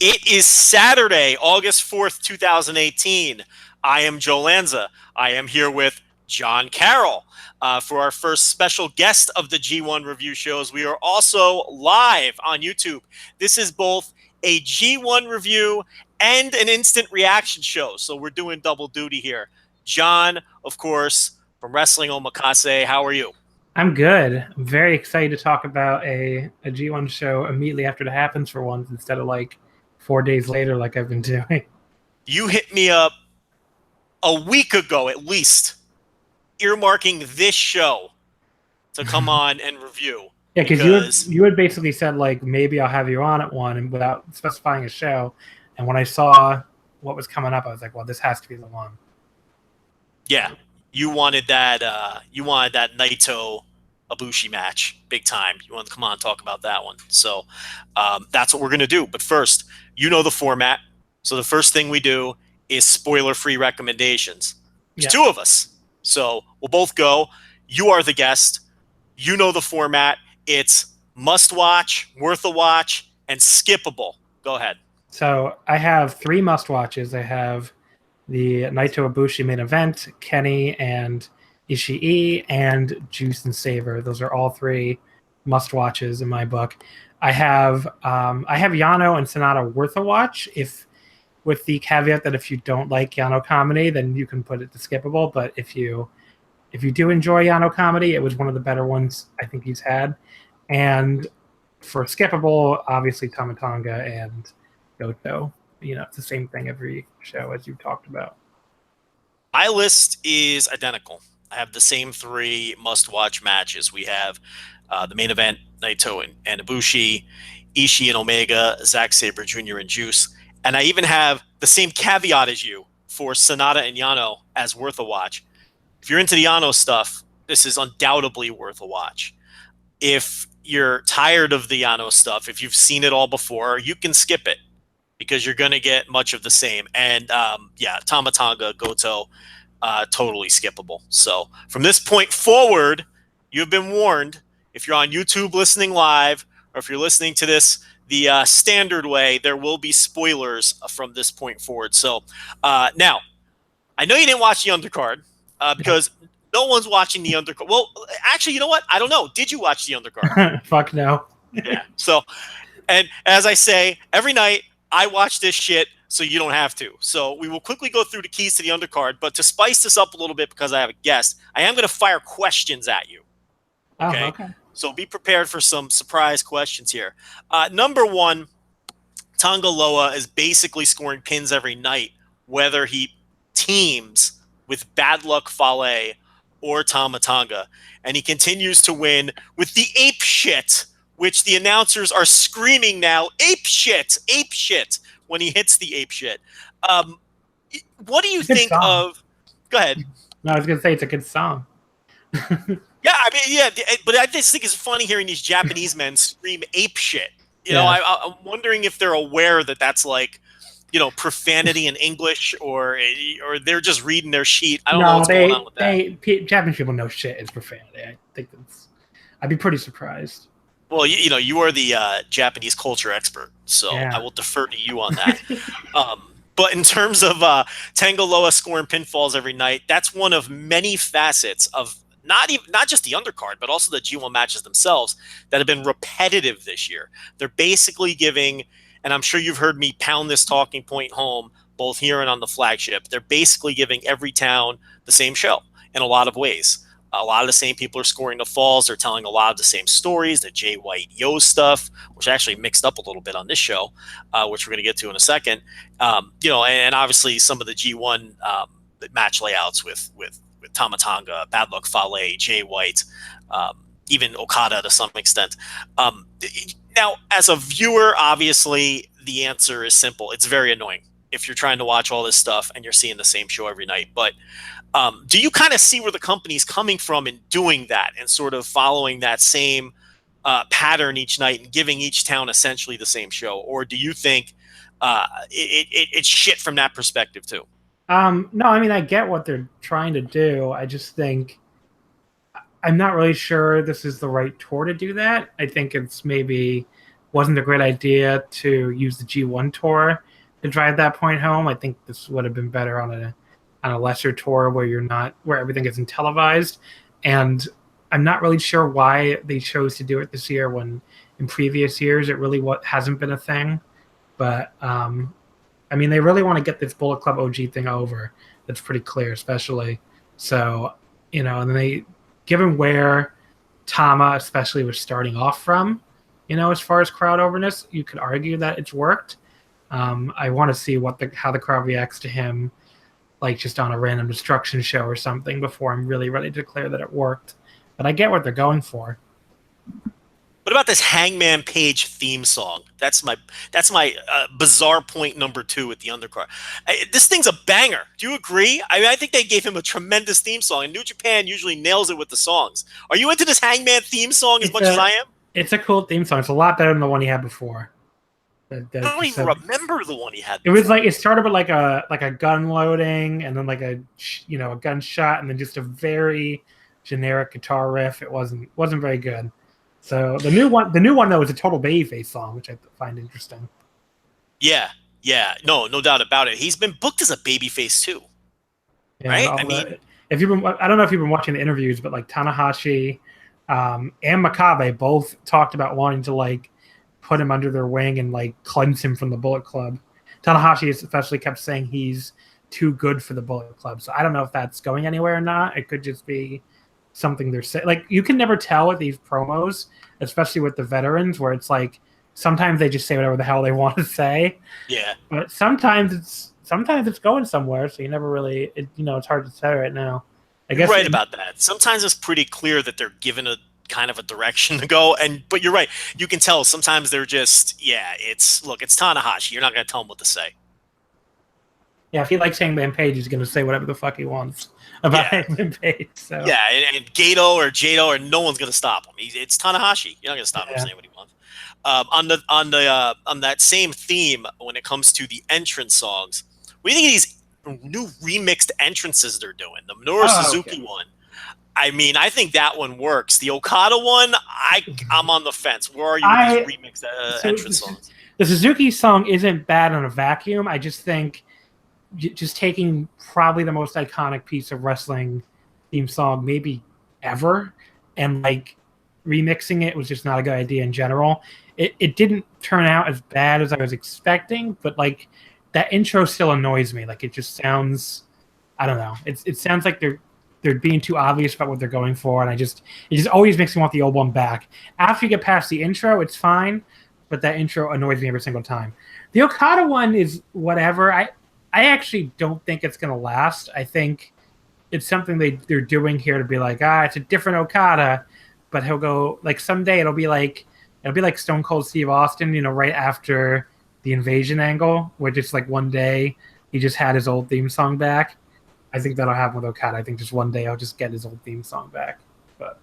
It is Saturday, August 4th, 2018. I am Joe Lanza. I am here with John Carroll for our first special guest of the G1 review shows. We are also live on YouTube. This is both a G1 review and an instant reaction show. So we're doing double duty here. John, of course, from Wrestling Omakase. How are you? I'm good. I'm very excited to talk about a G1 show immediately after it happens for once instead of like 4 days later like I've been doing. You hit me up a week ago at least, earmarking this show to come on and review. Yeah, because you had basically said like maybe I'll have you on at one and without specifying a show. And when I saw what was coming up, I was like, well, this has to be the one. Yeah, you wanted that. You wanted that Naito Ibushi match, big time. You wanted to come on and talk about that one. So that's what we're gonna do. But first, you know the format. So the first thing we do is spoiler-free recommendations. There's two of us, so we'll both go. You are the guest. You know the format. It's must-watch, worth a watch, and skippable. Go ahead. So I have 3 must-watches. I have the Naito Ibushi main event, Kenny and Ishii, and Juice and Saber. Those are all 3 must-watches in my book. I have Yano and Sonata worth a watch, with the caveat that if you don't like Yano comedy, then you can put it to skippable. But if you do enjoy Yano comedy, it was one of the better ones I think he's had. And for skippable, obviously Tamatanga and Goto. You know, it's the same thing every show as you talked about. My list is identical. I have the same 3 must-watch matches. We have the main event, Naito and Ibushi, Ishii and Omega, Zack Sabre Jr. and Juice. And I even have the same caveat as you for Sonata and Yano as worth a watch. If you're into the Yano stuff, this is undoubtedly worth a watch. If you're tired of the Yano stuff, if you've seen it all before, you can skip it because you're going to get much of the same. And yeah, Tamatanga, Goto, totally skippable. So from this point forward, you've been warned. If you're on YouTube listening live, or if you're listening to this the standard way, there will be spoilers from this point forward. So now, I know you didn't watch the undercard because no one's watching the undercard. Well, actually, you know what? I don't know. Did you watch the undercard? Fuck no. Yeah. So, and as I say, every night I watch this shit so you don't have to. So we will quickly go through the keys to the undercard. But to spice this up a little bit because I have a guest, I am going to fire questions at you. Okay. Oh, okay. So be prepared for some surprise questions here. Number 1, Tonga Loa is basically scoring pins every night, whether he teams with Bad Luck Fale or Tamatanga. And he continues to win with the ape shit, which the announcers are screaming now, ape shit, when he hits the ape shit. What do you think of... Go ahead. No, I was going to say it's a good song. Yeah, I mean, yeah, but I just think it's funny hearing these Japanese men scream ape shit. You know, I'm wondering if they're aware that that's like, you know, profanity in English, or they're just reading their sheet. I don't know what's going on with that. Japanese people know shit is profanity. I think I'd be pretty surprised. Well, you know, you are the Japanese culture expert, so I will defer to you on that. But in terms of Tonga Loa scoring pinfalls every night, that's one of many facets of not just the undercard, but also the G1 matches themselves that have been repetitive this year. They're basically giving, and I'm sure you've heard me pound this talking point home, both here and on the flagship, they're basically giving every town the same show in a lot of ways. A lot of the same people are scoring the falls. They're telling a lot of the same stories, the Jay White Yo stuff, which actually mixed up a little bit on this show, which we're going to get to in a second. You know, and obviously some of the G1 match layouts with Tamatanga, Bad Luck Fale, Jay White, even Okada to some extent. Now, as a viewer, obviously, the answer is simple. It's very annoying if you're trying to watch all this stuff and you're seeing the same show every night. But do you kind of see where the company's coming from in doing that and sort of following that same pattern each night and giving each town essentially the same show? Or do you think it's shit from that perspective too? No, I mean, I get what they're trying to do. I just think I'm not really sure this is the right tour to do that. I think it's maybe wasn't a great idea to use the G1 tour to drive that point home. I think this would have been better on a lesser tour where everything isn't televised. And I'm not really sure why they chose to do it this year when in previous years it really hasn't been a thing. But I mean, they really want to get this Bullet Club OG thing over. That's pretty clear, especially. So, and then given where Tama especially was starting off from, as far as crowd overness, you could argue that it's worked. I want to see how the crowd reacts to him, like just on a random destruction show or something, before I'm really ready to declare that it worked. But I get what they're going for. What about this Hangman Page theme song? That's my bizarre point number 2 with the undercard. This thing's a banger. Do you agree? I think they gave him a tremendous theme song, and New Japan usually nails it with the songs. Are you into this Hangman theme song as much as I am? It's a cool theme song. It's a lot better than the one he had before. I don't even remember the one he had before. It was like it started with like a gun loading, and then like a gunshot, and then just a very generic guitar riff. It wasn't very good. So the new one though is a total babyface song, which I find interesting. Yeah, no doubt about it. He's been booked as a babyface too, right? I mean, I don't know if you've been watching the interviews, but like Tanahashi and Makabe both talked about wanting to like put him under their wing and like cleanse him from the Bullet Club. Tanahashi especially kept saying he's too good for the Bullet Club, so I don't know if that's going anywhere or not. It could just be something they're saying. Like, you can never tell with these promos, especially with the veterans, where it's like sometimes they just say whatever the hell they want to say. Yeah. But sometimes it's going somewhere, so you never really it's hard to say right now. I guess you're right about that. Sometimes it's pretty clear that they're given a kind of a direction to go, but you're right. You can tell sometimes they're just it's Tanahashi. You're not going to tell him what to say. Yeah, if he likes Hangman Page, he's going to say whatever the fuck he wants about Hangman Page. So. Yeah, and Gato or Jado or no one's going to stop him. It's Tanahashi. You're not going to stop him saying what he wants. On that same theme, when it comes to the entrance songs, what do you think of these new remixed entrances they're doing? The Minoru Suzuki one. I mean, I think that one works. The Okada one, I'm on the fence. Where are you with these remixed entrance songs? The Suzuki song isn't bad in a vacuum. I just think just taking probably the most iconic piece of wrestling theme song maybe ever and like remixing it was just not a good idea in general. It didn't turn out as bad as I was expecting, but like that intro still annoys me. Like it just sounds, I don't know. It sounds like they're being too obvious about what they're going for, and it just always makes me want the old one back. After you get past the intro, it's fine, but that intro annoys me every single time. The Okada one is whatever. I actually don't think it's going to last. I think it's something they're doing here to be like, it's a different Okada, but he'll go like someday it'll be like Stone Cold Steve Austin, right after the Invasion angle, where just like one day he just had his old theme song back. I think that'll happen with Okada. I think just one day I'll just get his old theme song back. But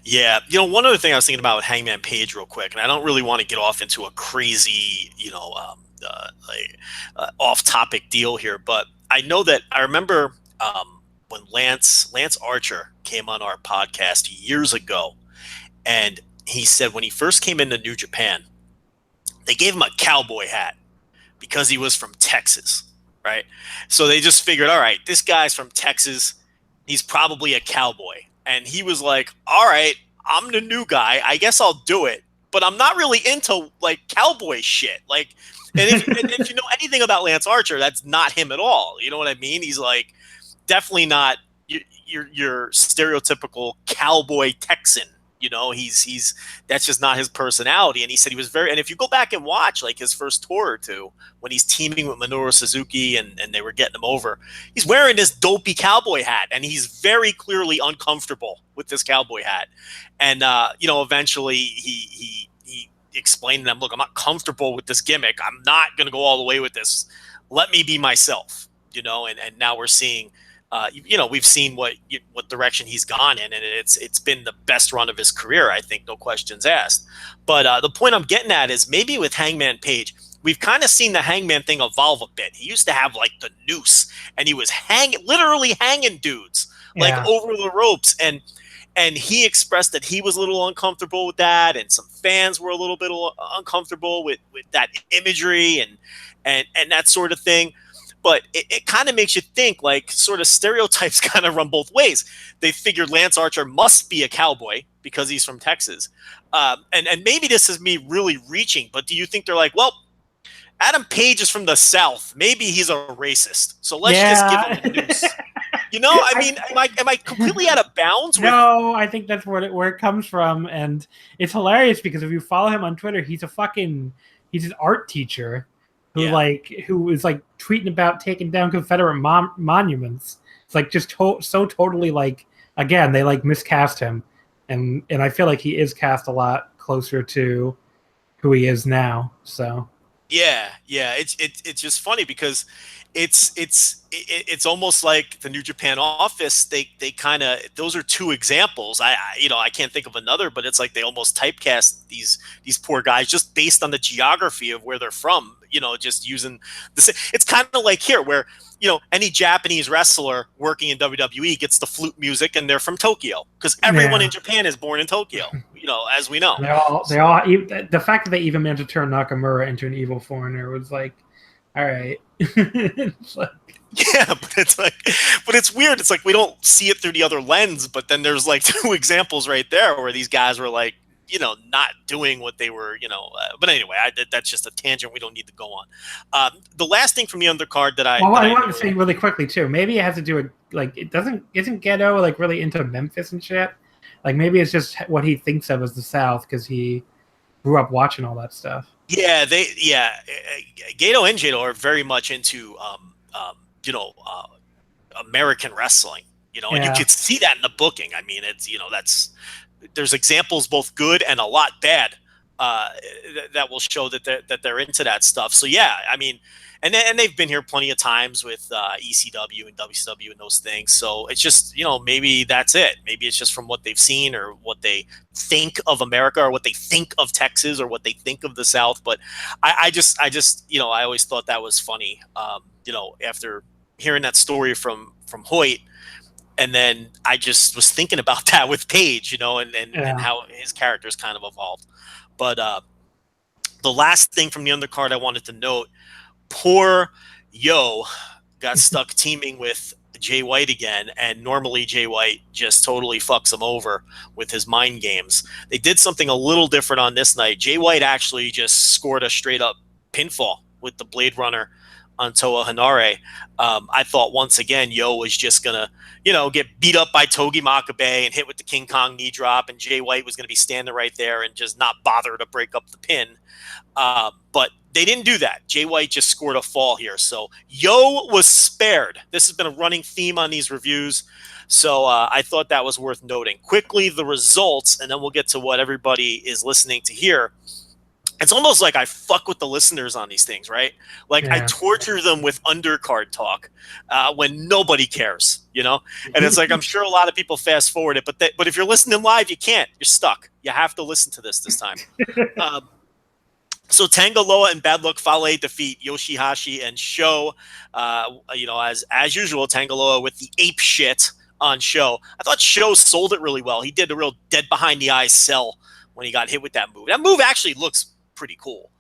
yeah, one other thing I was thinking about with Hangman Page real quick, and I don't really want to get off into a crazy, off-topic deal here, but I know that I remember when Lance Archer came on our podcast years ago, and he said when he first came into New Japan, they gave him a cowboy hat because he was from Texas, right? So they just figured, all right, this guy's from Texas, he's probably a cowboy. And he was like, all right, I'm the new guy, I guess I'll do it, but I'm not really into like cowboy shit. Like, and if you know anything about Lance Archer, that's not him at all. You know what I mean? He's like definitely not your stereotypical cowboy Texan. He's that's just not his personality. And he said he was and if you go back and watch like his first tour or two, when he's teaming with Minoru Suzuki and they were getting him over, he's wearing this dopey cowboy hat and he's very clearly uncomfortable with this cowboy hat. And, eventually he explained to them, look, I'm not comfortable with this gimmick. I'm not going to go all the way with this. Let me be myself, and now we're seeing, we've seen what direction he's gone in, and it's been the best run of his career, I think, no questions asked. But the point I'm getting at is maybe with Hangman Page, we've kind of seen the Hangman thing evolve a bit. He used to have like the noose, and he was literally hanging dudes like over the ropes, and And he expressed that he was a little uncomfortable with that, and some fans were a little bit uncomfortable with that imagery and that sort of thing. But it kind of makes you think, like, sort of stereotypes kind of run both ways. They figured Lance Archer must be a cowboy because he's from Texas. And maybe this is me really reaching, but do you think they're like, well, Adam Page is from the South. Maybe he's a racist. So let's just give him a noose. You know, I mean, am I completely out of bounds? No, I think that's where it comes from, and it's hilarious because if you follow him on Twitter, he's an art teacher who is like tweeting about taking down Confederate monuments. It's like just so totally like, again, they like miscast him, and I feel like he is cast a lot closer to who he is now. So yeah, it's just funny because it's almost like the New Japan office. They kind of, those are two examples. I can't think of another, but it's like they almost typecast these poor guys just based on the geography of where they're from. Just using this. It's kind of like here where any Japanese wrestler working in WWE gets the flute music and they're from Tokyo because everyone in Japan is born in Tokyo. As we know, they all the fact that they even managed to turn Nakamura into an evil foreigner was like, all right. It's like, yeah, but it's weird. It's like we don't see it through the other lens, but then there's like two examples right there where these guys were like, not doing what they were, but anyway, that's just a tangent we don't need to go on. The last thing from the undercard that I wanted to say really quickly too, maybe it has to do with like, isn't Gedo like really into Memphis and shit? Like maybe it's just what he thinks of as the South because he grew up watching all that stuff. Yeah, Gato and Jado are very much into American wrestling, and you could see that in the booking. I mean, it's there's examples both good and a lot bad that will show that they're into that stuff. So yeah, I mean, and they've been here plenty of times with ECW and WCW and those things. So it's just maybe that's it. Maybe it's just from what they've seen or what they think of America or what they think of Texas or what they think of the South. But I just I always thought that was funny. After hearing that story from Hoyt. And then I just was thinking about that with Page, and how his character's kind of evolved. But the last thing from the undercard I wanted to note, poor Yo got stuck teaming with Jay White again, and normally Jay White just totally fucks him over with his mind games. They did something a little different on this night. Jay White actually just scored a straight up pinfall with the Blade Runner on Toa Hanare. I thought once again Yo was just gonna get beat up by Togi Makabe and hit with the King Kong knee drop, and Jay White was gonna be standing right there and just not bother to break up the pin. But they didn't do that. Jay White just scored a fall here, so Yo was spared. This has been a running theme on these reviews, so I thought that was worth noting. Quickly, the results, and then we'll get to what everybody is listening to here. It's almost like I fuck with the listeners on these things, right? Like I torture them with undercard talk when nobody cares, And it's like I'm sure a lot of people fast forward it, but if you're listening live, you can't. You're stuck. You have to listen to this time. So Tanga Loa and Bad Luck Fale defeat Yoshihashi and Sho. As usual, Tanga Loa with the ape shit on Sho. I thought Sho sold it really well. He did a real dead behind the eyes sell when he got hit with that move. That move actually looks pretty cool.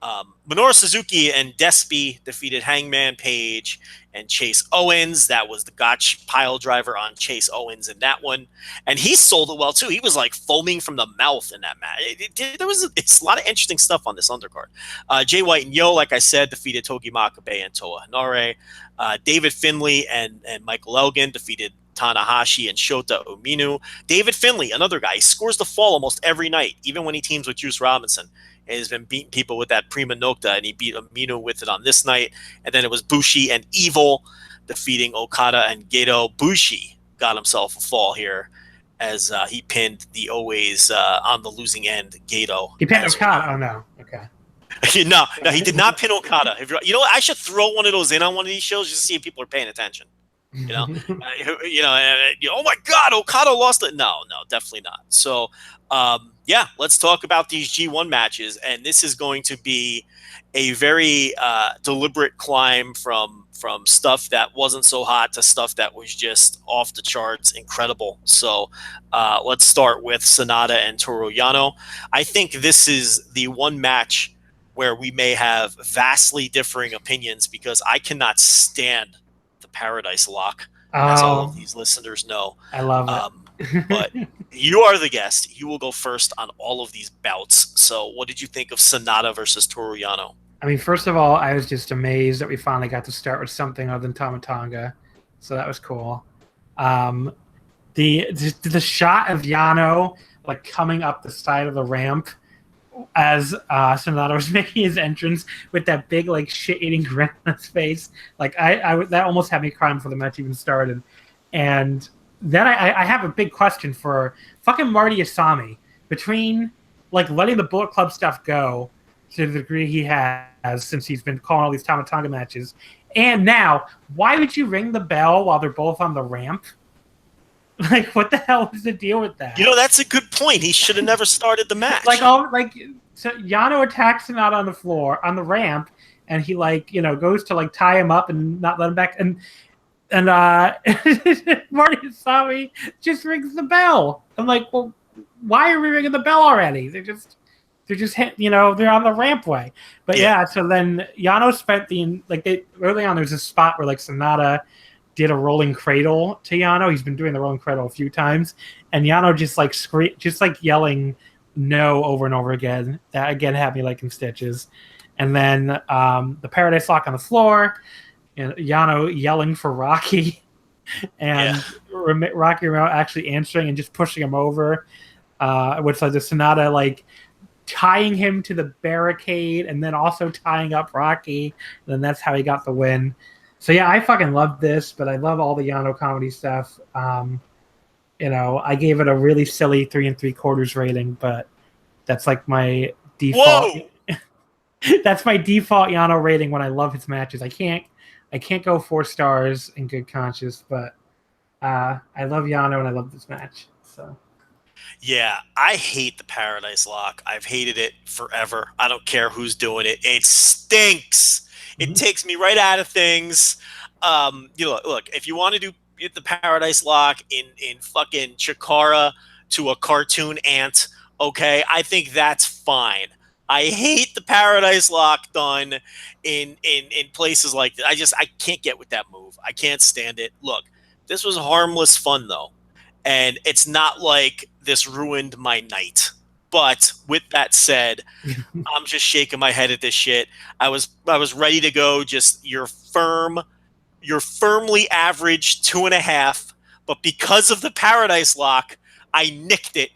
Minoru Suzuki and Despy defeated Hangman Page and Chase Owens. That was the Gotch pile driver on Chase Owens in that one. And he sold it well, too. He was like foaming from the mouth in that match. It's a lot of interesting stuff on this undercard. Jay White and Yo, like I said, defeated Togi Makabe and Toa Hanare. David Finlay and Michael Elgin defeated Tanahashi and Shota Umino. David Finlay, another guy, he scores the fall almost every night, even when he teams with Juice Robinson. And he's been beating people with that Prima Nocta, and he beat Umino with it on this night. And then it was Bushi and Evil defeating Okada and Gedo. Bushi got himself a fall here as he pinned the always on the losing end Gedo. He pinned Okada. Oh, no. Okay. No, he did not pin Okada. You know what? I should throw one of those in on one of these shows just to see if people are paying attention. Oh my God, Okada lost it. No, definitely not. So, Yeah, let's talk about these G1 matches, and this is going to be a very deliberate climb from stuff that wasn't so hot to stuff that was just off the charts, incredible. So let's start with Sonata and Toru Yano. I think this is the one match where we may have vastly differing opinions because I cannot stand the Paradise Lock, as all of Oh, these listeners know. I love But it. you are the guest. You will go first on all of these bouts. So, what did you think of Sonata versus Toru Yano? I mean, first of all, I was just amazed that we finally got to start with something other than Tamatanga, so that was cool. Um, the shot of Yano like coming up the side of the ramp as Sonata was making his entrance with that big like shit-eating grin on his face, like that almost had me crying before the match even started. And then I have a big question for fucking Marty Asami. Between like letting the Bullet Club stuff go to the degree he has since he's been calling all these Tamatanga matches, and now why would you ring the bell while they're both on the ramp? Like, what the hell is the deal with that? You know, that's a good point. He should have never started the match. So Yano attacks Sonata on the floor on the ramp, and he goes to like tie him up and not let him back, and Marty Asami just rings the bell. I'm like, well, why are we ringing the bell already? They're just they're on the rampway. But yeah, so then Yano spent early on. There's a spot where like Sonata did a rolling cradle to Yano. He's been doing the rolling cradle a few times, and Yano just yelling no over and over again. That again had me like in stitches. And then the Paradise Lock on the floor, and Yano yelling for Rocky, and Rocky Romero actually answering and just pushing him over, which like the Sonata like tying him to the barricade and then also tying up Rocky. And then that's how he got the win. So yeah, I fucking love this, but I love all the Yano comedy stuff. I gave it a really silly 3 3/4 rating, but that's like my default. Whoa! That's my default Yano rating when I love his matches. I can't go 4 stars in good conscience, but I love Yano and I love this match. So. Yeah, I hate the Paradise Lock. I've hated it forever. I don't care who's doing it. It stinks. It takes me right out of things. Look, if you want to do the Paradise Lock in fucking Chikara to a cartoon ant, okay, I think that's fine. I hate the Paradise Lock done in places like that. I can't get with that move. I can't stand it. Look, this was harmless fun though. And it's not like this ruined my night. But with that said, I'm just shaking my head at this shit. I was ready to go. Just your firmly average 2.5, but because of the Paradise Lock, I nicked it,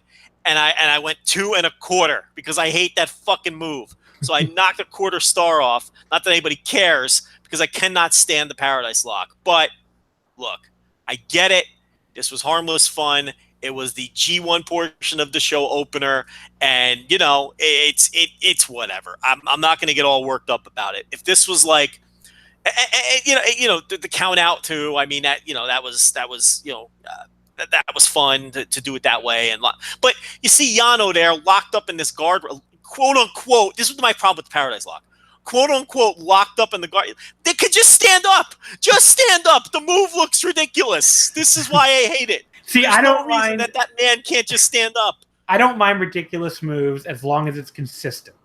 and I went 2.25 because I hate that fucking move. So I knocked a 1/4 star off. Not that anybody cares, because I cannot stand the Paradise Lock. But look, I get it. This was harmless fun. It was the G1 portion of the show opener, and it's whatever. I'm not going to get all worked up about it. If this was like, the count out to, I mean, that was fun to do it that way. But you see Yano there locked up in this guard, quote unquote. This was my problem with the Paradise Lock. Quote unquote locked up in the guard. They could just stand up. Just stand up. The move looks ridiculous. This is why I hate it. See, There's I don't no reason mind that man can't just stand up. I don't mind ridiculous moves as long as it's consistent.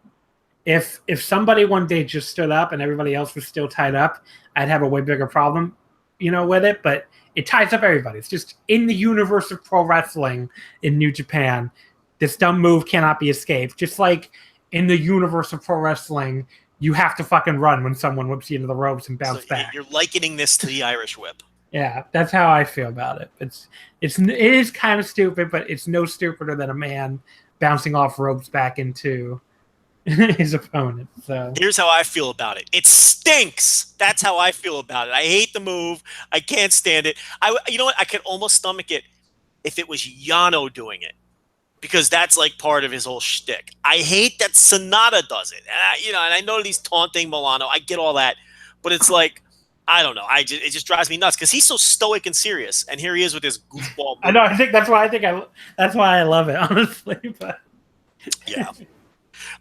If somebody one day just stood up and everybody else was still tied up, I'd have a way bigger problem, with it. But it ties up everybody. It's just in the universe of pro wrestling in New Japan, this dumb move cannot be escaped. Just like in the universe of pro wrestling, you have to fucking run when someone whips you into the ropes and bounce back. You're likening this to the Irish whip. Yeah, that's how I feel about it. It is kind of stupid, but it's no stupider than a man bouncing off ropes back into his opponent. So here's how I feel about it. It stinks. That's how I feel about it. I hate the move. I can't stand it. You know what? I could almost stomach it if it was Yano doing it, because that's like part of his whole shtick. I hate that Sonata does it. And I know he's taunting Milano. I get all that, but it's like, I don't know. It just drives me nuts because he's so stoic and serious, and here he is with his goofball move. I know. I think that's why I love it, honestly. But Yeah.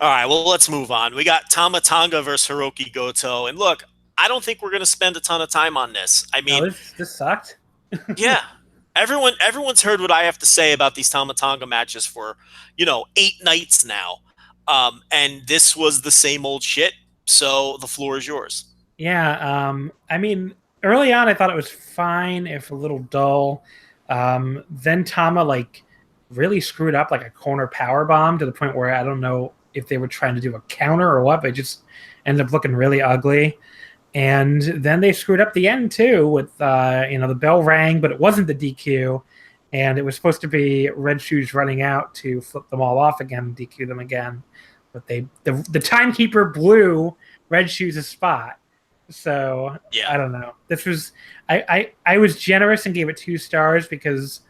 All right, well, let's move on. We got Tama Tonga versus Hiroki Goto. And look, I don't think we're going to spend a ton of time on this. I No, mean, this sucked. yeah, everyone's heard what I have to say about these Tama Tonga matches for, 8 nights now. And this was the same old shit. So the floor is yours. Yeah, I mean, early on I thought it was fine, if a little dull. Then Tama like really screwed up like a corner power bomb to the point where I don't know if they were trying to do a counter or what, but it just ended up looking really ugly. And then they screwed up the end too with the bell rang, but it wasn't the DQ, and it was supposed to be Red Shoes running out to flip them all off again, and DQ them again, but the timekeeper blew Red Shoes' spot. So Yeah. I don't know. This was I was generous and gave it 2 stars because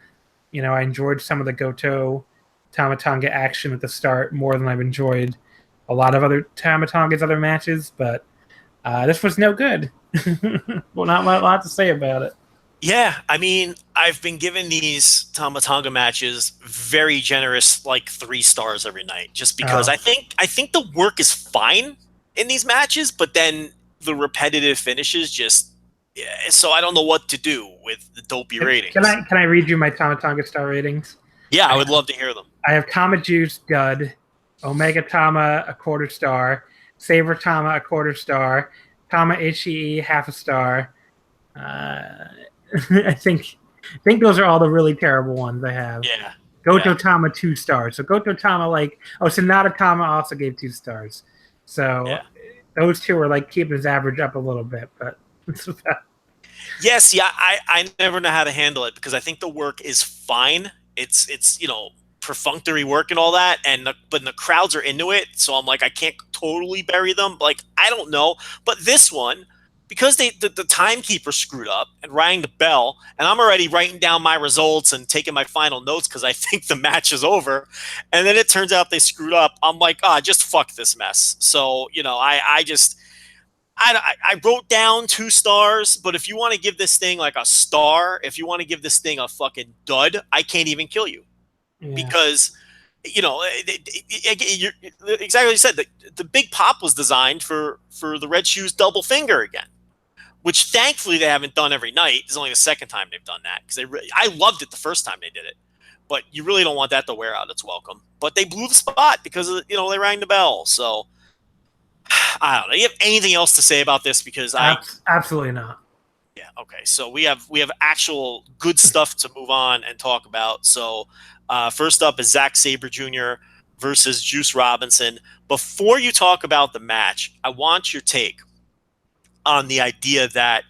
I enjoyed some of the Goto Tamatonga action at the start more than I've enjoyed a lot of other Tamatonga's other matches, but this was no good. Well, not a lot to say about it. Yeah, I mean, I've been given these Tama Tonga matches very generous, like 3 stars every night, just because Oh, I think the work is fine in these matches, but then the repetitive finishes just, yeah, so I don't know what to do with the dopey can ratings. I read you my Tamatonga star ratings? Yeah, I I have, would love to hear them. I have Tama Juice dud, Omega Tama a quarter star, Saber Tama a quarter star, Tama Ichii half a star. Uh, I think those are all the really terrible ones I have. Yeah, Goto yeah, Tama 2 stars. So Goto Tama Sonata Tama also gave 2 stars. So yeah. those two are like keeping his average up a little bit, but Yes, yeah, I never know how to handle it because I think the work is fine. It's perfunctory work and all that, but the crowds are into it, so I'm like I can't totally bury them. Like I don't know, but this one because the timekeeper screwed up and rang the bell, and I'm already writing down my results and taking my final notes because I think the match is over, and then it turns out they screwed up. I'm like, just fuck this mess. So I just I wrote down 2 stars, but if you want to give this thing like a star, if you want to give this thing a fucking dud, I can't even kill you yeah, because exactly what you said. The big pop was designed for the Red Shoes double finger again, which thankfully they haven't done every night. It's only the second time they've done that because I loved it the first time they did it, but you really don't want that to wear out its welcome. But they blew the spot because they rang the bell. So I don't know. You have anything else to say about this? Because absolutely not. yeah, okay. So we have actual good stuff to move on and talk about. So first up is Zack Sabre Jr. versus Juice Robinson. Before you talk about the match, I want your take on the idea that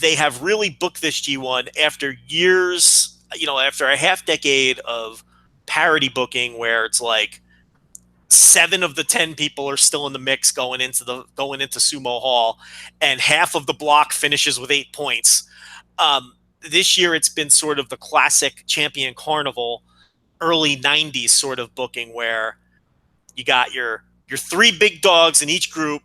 they have really booked this G1 after years, after a half decade of parody booking where it's like 7 of the 10 people are still in the mix going into Sumo Hall, and half of the block finishes with 8 points. This year, it's been sort of the classic Champion Carnival, early '90s sort of booking where you got your 3 big dogs in each group.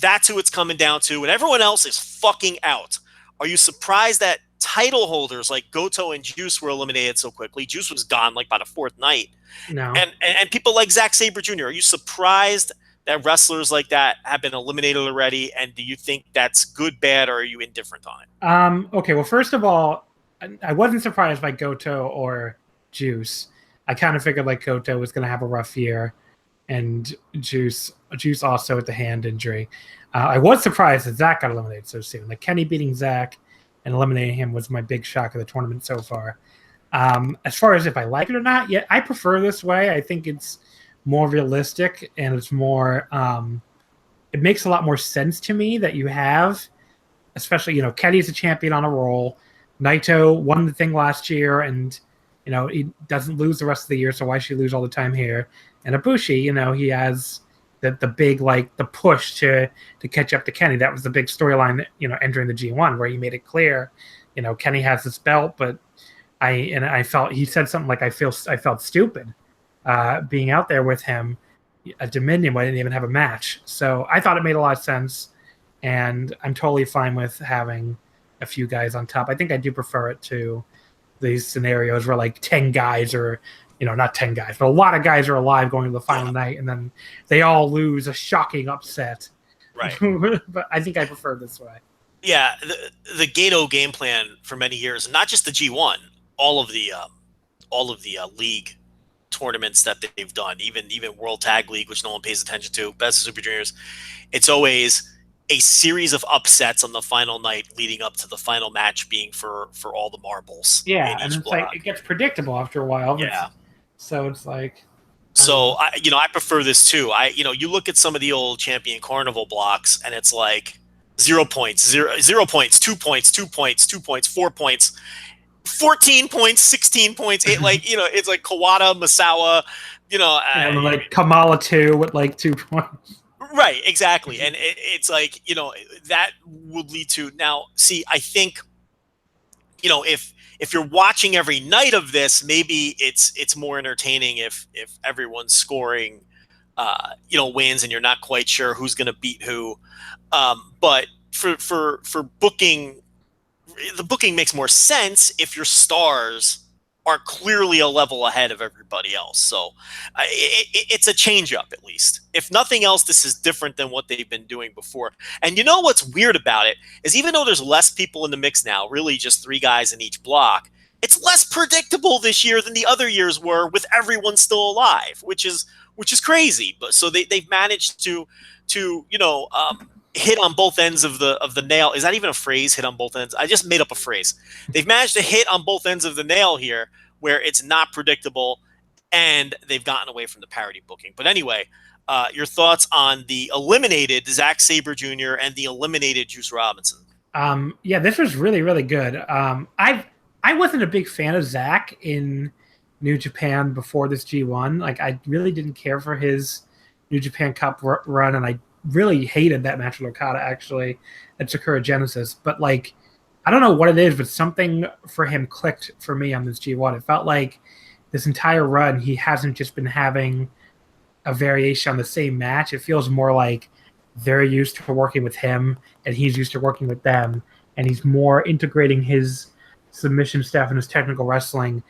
That's who it's coming down to, and everyone else is fucking out. Are you surprised that title holders like Goto and Juice were eliminated so quickly? Juice was gone like by the 4th night. No. And people like Zack Sabre Jr. Are you surprised that wrestlers like that have been eliminated already? And do you think that's good, bad, or are you indifferent on it? Okay. Well, first of all, I wasn't surprised by Goto or Juice. I kind of figured like Goto was going to have a rough year, and Juice also with the hand injury. I was surprised that Zach got eliminated so soon. Like Kenny beating Zach and eliminating him was my big shock of the tournament so far. As far as if I like it or not, yeah, I prefer this way. I think it's more realistic and it's more. It makes a lot more sense to me that you have, especially Kenny's a champion on a roll. Naito won the thing last year, and he doesn't lose the rest of the year, so why should he lose all the time here? And Ibushi, he has the big the push to catch up to Kenny. That was the big storyline, entering the G1 where he made it clear, Kenny has this belt, but I felt he said something like I felt stupid being out there with him at Dominion when I didn't even have a match. So I thought it made a lot of sense, and I'm totally fine with having a few guys on top. I think I do prefer it to these scenarios where like 10 guys are not 10 guys, but a lot of guys are alive going to the final night, and then they all lose a shocking upset. Right. But I think I prefer this way. Yeah, the Gato game plan for many years, not just the G1, all of the league tournaments that they've done, even World Tag League, which no one pays attention to, Best of Super Juniors, it's always a series of upsets on the final night leading up to the final match being for all the marbles. Yeah, and it's block. Like it gets predictable after a while. Yeah. So it's like. So I prefer this too. You look at some of the old Champion Carnival blocks, and it's like 0 points, 0 points, 2 points, 2 points, 2 points, 4 points, 14 points, 16 points, it's like Kawada, Masawa, and like Kamala 2 with like 2 points. Right, exactly. And it's like, that would lead to now, see, I think, if you're watching every night of this, maybe it's more entertaining if everyone's scoring, wins and you're not quite sure who's going to beat who. But for booking, the booking makes more sense if your stars are clearly a level ahead of everybody else. So it's a change up, at least. If nothing else, this is different than what they've been doing before. And you know what's weird about it is even though there's less people in the mix now, really just 3 guys in each block, it's less predictable this year than the other years were with everyone still alive, which is crazy. But so they've managed to hit on both ends of the nail. Is that even a phrase? Hit on both ends? I just made up a phrase. They've managed to hit on both ends of the nail here, where it's not predictable, and they've gotten away from the parody booking. But anyway, your thoughts on the eliminated Zack Sabre Jr. and the eliminated Juice Robinson? Yeah, this was really, really good. I wasn't a big fan of Zack in New Japan before this G1. Like, I really didn't care for his New Japan Cup run, and I really hated that match with Okada, actually, at Sakura Genesis. But, like, I don't know what it is, but something for him clicked for me on this G1. It felt like this entire run, he hasn't just been having a variation on the same match. It feels more like they're used to working with him, and he's used to working with them, and he's more integrating his submission stuff and his technical wrestling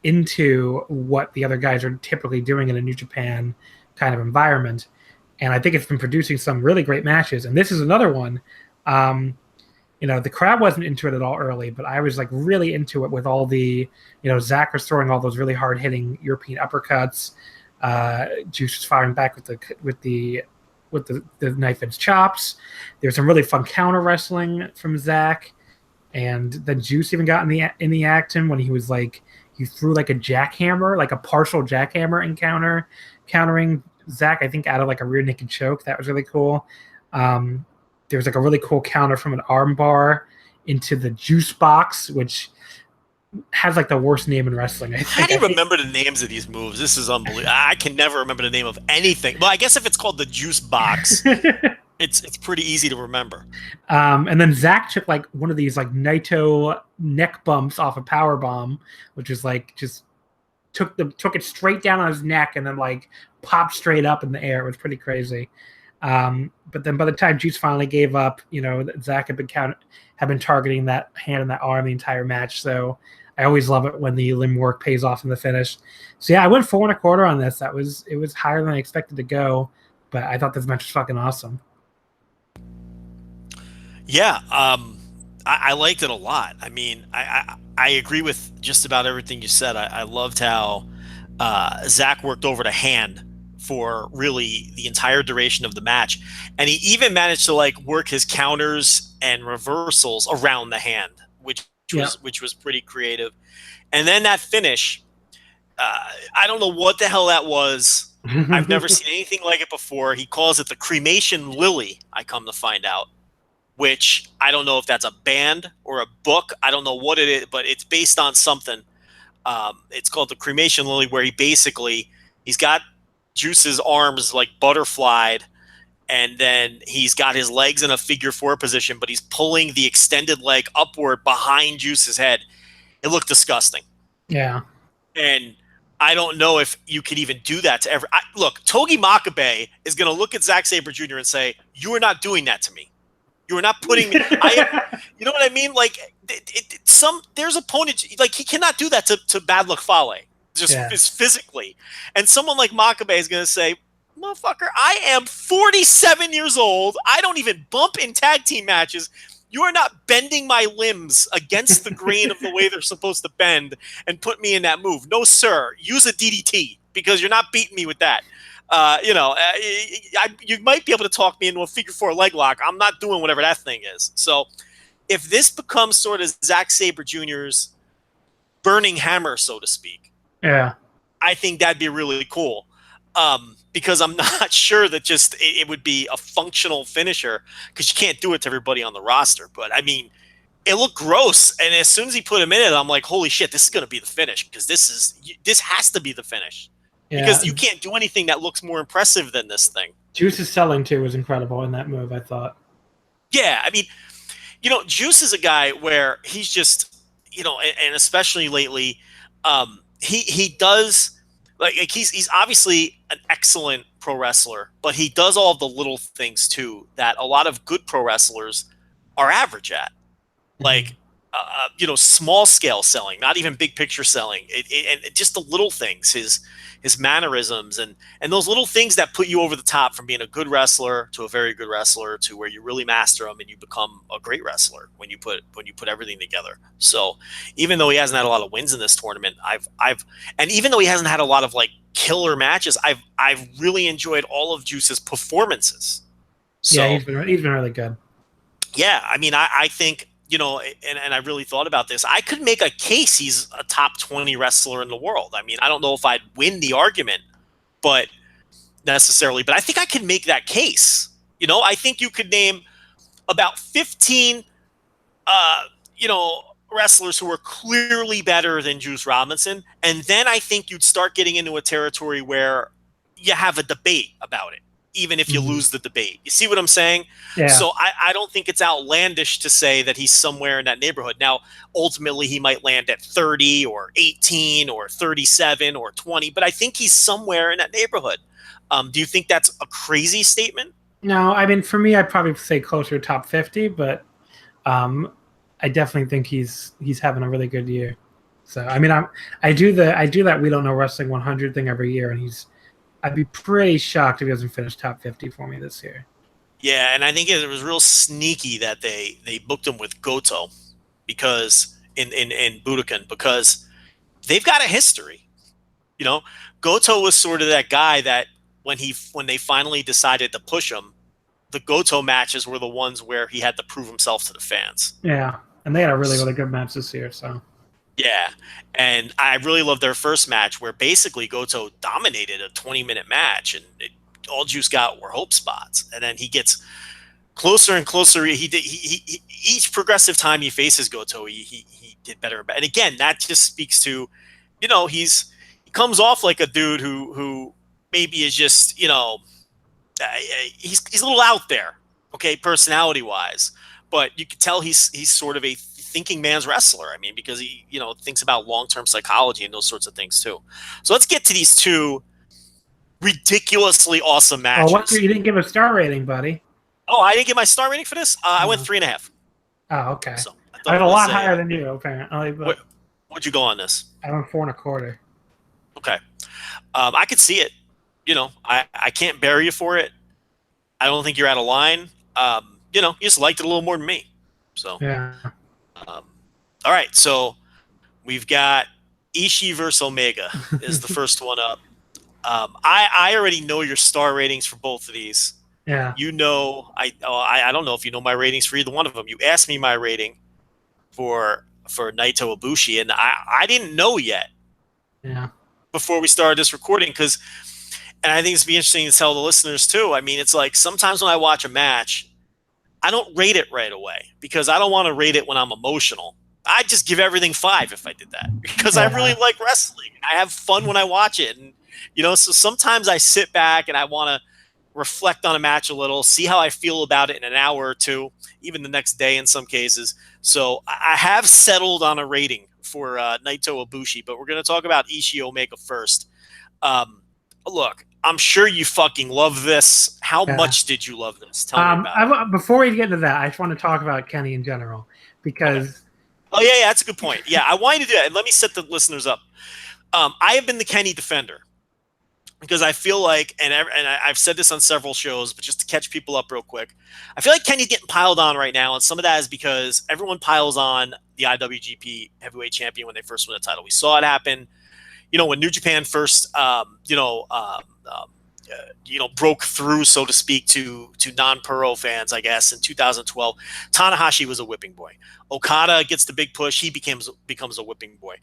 into what the other guys are typically doing in a New Japan kind of environment. And I think it's been producing some really great matches. And this is another one. The crowd wasn't into it at all early, but I was like really into it with all the, Zack was throwing all those really hard hitting European uppercuts. Juice was firing back with the knife edge chops. There's some really fun counter wrestling from Zack. And then Juice even got in the action when he was like, he threw like a jackhammer, like a partial jackhammer encounter, countering Zack, I think, out of like a rear naked choke. That was really cool. There was like a really cool counter from an arm bar into the juice box, which has like the worst name in wrestling. How do you remember the names of these moves? This is unbelievable. I can never remember the name of anything. Well, I guess if it's called the juice box, it's pretty easy to remember. And then Zack took like one of these like Naito neck bumps off a power bomb, which is like just took it straight down on his neck and then like popped straight up in the air. It was pretty crazy. But then by the time Juice finally gave up, Zack had been targeting that hand and that arm the entire match. So I always love it when the limb work pays off in the finish. So yeah, I went 4 1/4 on this. It was higher than I expected to go, but I thought this match was fucking awesome. Yeah, I liked it a lot. I mean, I agree with just about everything you said. I loved how Zack worked over the hand for really the entire duration of the match, and he even managed to like work his counters and reversals around the hand, which was pretty creative. And then that finish, I don't know what the hell that was. I've never seen anything like it before. He calls it the cremation lily, I come to find out, which I don't know if that's a band or a book. I don't know what it is, but it's based on something. It's called the cremation lily, where he's got Juice's arms like butterflied, and then he's got his legs in a figure 4 position, but he's pulling the extended leg upward behind Juice's head. It looked disgusting. Yeah. And I don't know if you could even do that to look, Togi Makabe is going to look at Zack Sabre Jr. and say, "You are not doing that to me. You are not putting me." You know what I mean? Like, there's opponents, like, he cannot do that to Bad Luck Fale. just physically. And someone like Makabe is going to say, motherfucker, I am 47 years old. I don't even bump in tag team matches. You are not bending my limbs against the grain of the way they're supposed to bend and put me in that move. No, sir. Use a DDT because you're not beating me with that. You might be able to talk me into a figure 4 leg lock. I'm not doing whatever that thing is. So if this becomes sort of Zack Sabre Jr.'s burning hammer, so to speak, I think that'd be really cool. Because I'm not sure that just it would be a functional finisher because you can't do it to everybody on the roster. But I mean, it looked gross, and as soon as he put him in it, I'm like, holy shit, this is going to be the finish because this has to be the finish because you can't do anything that looks more impressive than this thing. Juice's selling too was incredible in that move, I thought. Yeah, I mean, Juice is a guy where he's just, and especially lately, he does. Like he's obviously an excellent pro wrestler, but he does all of the little things too that a lot of good pro wrestlers are average at. Like, small scale selling, not even big picture selling, and just the little things, his mannerisms and those little things that put you over the top from being a good wrestler to a very good wrestler to where you really master them and you become a great wrestler when you put everything together. So even though he hasn't had a lot of wins in this tournament, and even though he hasn't had a lot of like killer matches, I've really enjoyed all of Juice's performances. So, yeah, he's been really good. Yeah, I mean, I think, and I really thought about this. I could make a case he's a top 20 wrestler in the world. I mean, I don't know if I'd win the argument, but I think I can make that case. I think you could name about 15, wrestlers who are clearly better than Juice Robinson. And then I think you'd start getting into a territory where you have a debate about it, even if you lose the debate. You see what I'm saying? Yeah. So I don't think it's outlandish to say that he's somewhere in that neighborhood. Now, ultimately, he might land at 30 or 18 or 37 or 20, but I think he's somewhere in that neighborhood. Do you think that's a crazy statement? No, I mean, for me, I'd probably say closer to top 50, but I definitely think he's having a really good year. So, I mean, I do that We Don't Know Wrestling 100 thing every year, and I'd be pretty shocked if he doesn't finish top 50 for me this year. Yeah, and I think it was real sneaky that they booked him with Goto because in Budokan because they've got a history. Goto was sort of that guy that when they finally decided to push him, the Goto matches were the ones where he had to prove himself to the fans. Yeah, and they had a really, really good match this year, so. Yeah, and I really loved their first match where basically Goto dominated a 20-minute match, and all Juice got were hope spots. And then he gets closer and closer. He each progressive time he faces Goto, he did better. And again, that just speaks to, he comes off like a dude who maybe is just, he's a little out there, okay, personality wise, but you can tell he's sort of a thinking man's wrestler. I mean, because he, thinks about long-term psychology and those sorts of things too. So let's get to these two ridiculously awesome matches. You didn't give a star rating, buddy. Oh, I didn't give my star rating for this? I went 3.5. Oh, okay. So I had a lot higher than you, apparently. But what'd you go on this? I went 4.25. Okay. I could see it. I can't bury you for it. I don't think you're out of line. You just liked it a little more than me. So yeah. All right, so we've got Ishii versus Omega is the first one up. I already know your star ratings for both of these. Yeah. I don't know if you know my ratings for either one of them. You asked me my rating for Naito Ibushi, and I didn't know yet. Yeah. Before we started this recording, and I think it's be interesting to tell the listeners too. I mean, it's like sometimes when I watch a match, I don't rate it right away because I don't want to rate it when I'm emotional. I just give everything 5 if I did that because I really like wrestling. I have fun when I watch it, and so sometimes I sit back and I want to reflect on a match a little, see how I feel about it in an hour or two, even the next day in some cases. So I have settled on a rating for Naito Ibushi, but we're going to talk about Ishii Omega first. Look, I'm sure you fucking love this. How much did you love this? Tell me about it. Before we get into that, I just want to talk about Kenny in general because. Okay. Oh yeah, that's a good point. Yeah, I wanted to do that, and let me set the listeners up. I have been the Kenny defender because I feel like, I've said this on several shows, but just to catch people up real quick, I feel like Kenny's getting piled on right now, and some of that is because everyone piles on the IWGP Heavyweight Champion when they first win the title. We saw it happen, when New Japan first, broke through, so to speak, to non-Puro fans, I guess, in 2012. Tanahashi was a whipping boy. Okada gets the big push; he becomes a whipping boy.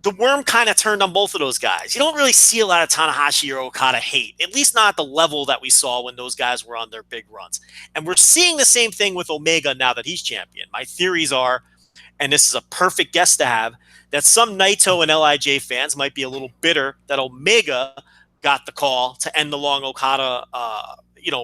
The worm kind of turned on both of those guys. You don't really see a lot of Tanahashi or Okada hate, at least not at the level that we saw when those guys were on their big runs. And we're seeing the same thing with Omega now that he's champion. My theories are, and this is a perfect guess to have, that some Naito and LIJ fans might be a little bitter that Omega got the call to end the long Okada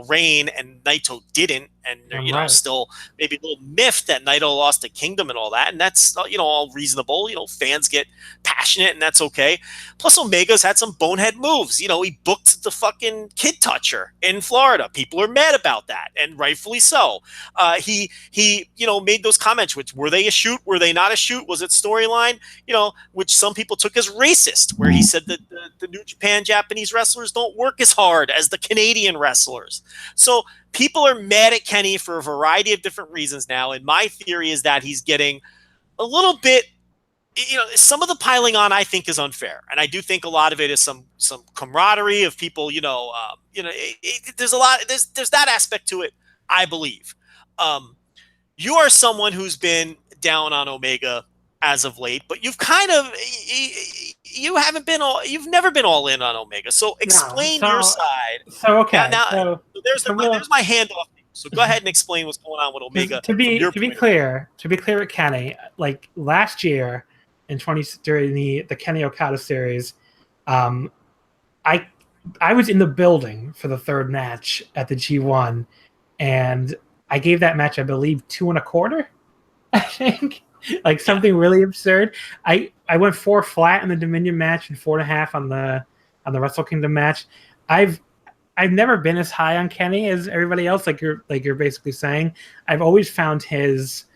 reign, and Naito didn't, and they're still maybe a little miffed that Naito lost to Kingdom and all that, and that's all reasonable. Fans get passionate, and that's okay. Plus, Omega's had some bonehead moves. He booked the fucking kid toucher in Florida. People are mad about that, and rightfully so. He made those comments, which were they a shoot? Were they not a shoot? Was it storyline? Which some people took as racist, where he said that the New Japan Japanese wrestlers don't work as hard as the Canadian wrestlers. So people are mad at Kenny for a variety of different reasons now, and my theory is that he's getting a little bit, some of the piling on I think is unfair, and I do think a lot of it is some camaraderie of people. There's a lot. There's that aspect to it, I believe. You are someone who's been down on Omega as of late, but you've never been all in on Omega. So explain your side. So okay. Now there's my handoff. So go ahead and explain what's going on with Omega. To be clear with Kenny, like last year during the Kenny Okada series, I was in the building for the third match at the G1, and I gave that match, I believe, 2.25. I think. Like something really absurd. I went 4 flat in the Dominion match and 4.5 on the Wrestle Kingdom match. I've never been as high on Kenny as everybody else. Like you're basically saying. I've always found his.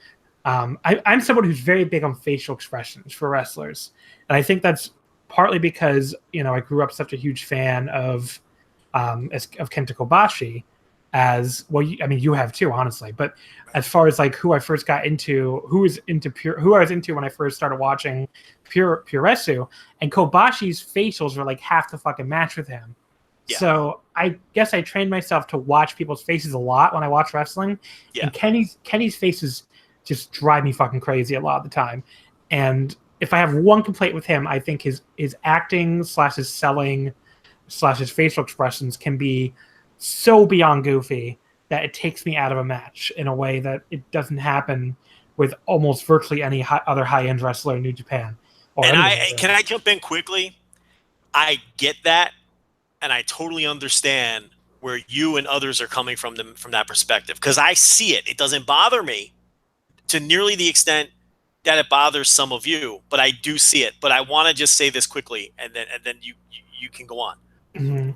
I'm someone who's very big on facial expressions for wrestlers, and I think that's partly because I grew up such a huge fan of Kenta Kobashi. As well, you have too, honestly. But as far as like who I first got into, who I was into when I first started watching Puresu, and Kobashi's facials were like half the fucking match with him. Yeah. So I guess I trained myself to watch people's faces a lot when I watch wrestling. Yeah. And Kenny's faces just drive me fucking crazy a lot of the time. And if I have one complaint with him, I think his acting / his selling / his facial expressions can be so beyond goofy that it takes me out of a match in a way that it doesn't happen with almost virtually any other high-end wrestler in New Japan. Can I jump in quickly? I get that, and I totally understand where you and others are coming from that perspective, because I see it. It doesn't bother me to nearly the extent that it bothers some of you, but I do see it. But I want to just say this quickly, and then you can go on. Mm-hmm.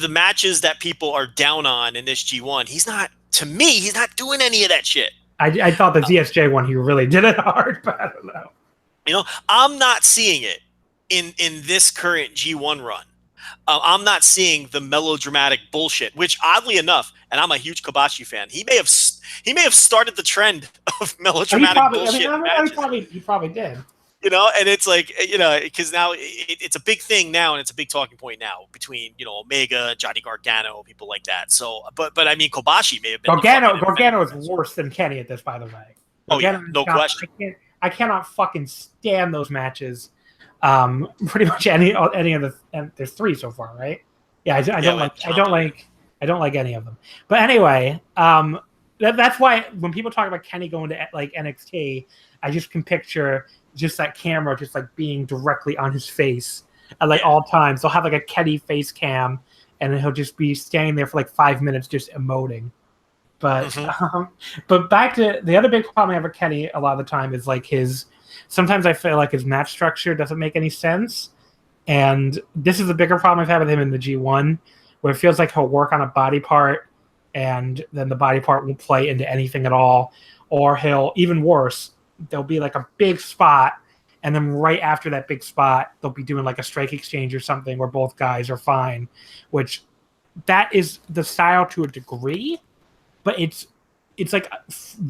The matches that people are down on in this G1, he's not doing any of that shit. I thought the ZSJ one, he really did it hard, but I don't know. I'm not seeing it in this current G1 run. I'm not seeing the melodramatic bullshit, which oddly enough, and I'm a huge Kobashi fan, he may have started the trend of melodramatic bullshit. He probably did. And it's like, because now it's a big thing now, and it's a big talking point now between, Omega, Johnny Gargano, people like that. So, but I mean, Kobashi may have been. Gargano is worse than Kenny at this, by the way. Gargano, no question. I cannot fucking stand those matches. Pretty much any of the, and there's 3 so far, right? Yeah, I don't like any of them. But anyway, that's why when people talk about Kenny going to like NXT, I just can picture just that camera just like being directly on his face at like all times. They'll have like a Kenny face cam, and then he'll just be standing there for like 5 minutes just emoting. But but back to the other big problem I have with Kenny a lot of the time is like sometimes I feel like his match structure doesn't make any sense. And this is a bigger problem I've had with him in the G1, where it feels like he'll work on a body part and then the body part won't play into anything at all. Or he'll, even worse, there'll be like a big spot and then right after that big spot, they'll be doing like a strike exchange or something where both guys are fine, which that is the style to a degree, but it's like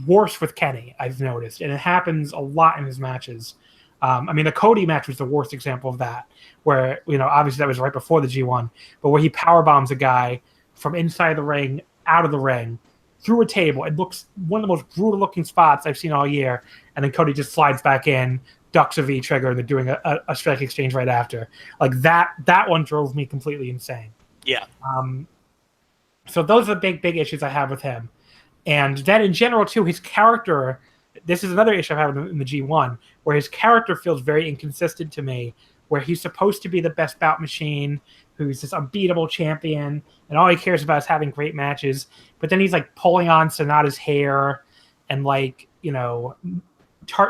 worse with Kenny, I've noticed, and it happens a lot in his matches. I mean, the Cody match was the worst example of that, where, you know, obviously that was right before the G1, but where he power bombs a guy from inside the ring, out of the ring, through a table. It looks one of the most brutal looking spots I've seen all year, and then Cody just slides back in, ducks a V trigger, and they're doing a strike exchange right after. Like that one drove me completely insane. Yeah. So those are the big issues I have with him. And then in general, too, his character, this is another issue I have in the G1, where his character feels very inconsistent to me, where he's supposed to be the best bout machine, who's this unbeatable champion, and all he cares about is having great matches. But then he's like pulling on Sonata's hair and like, you know,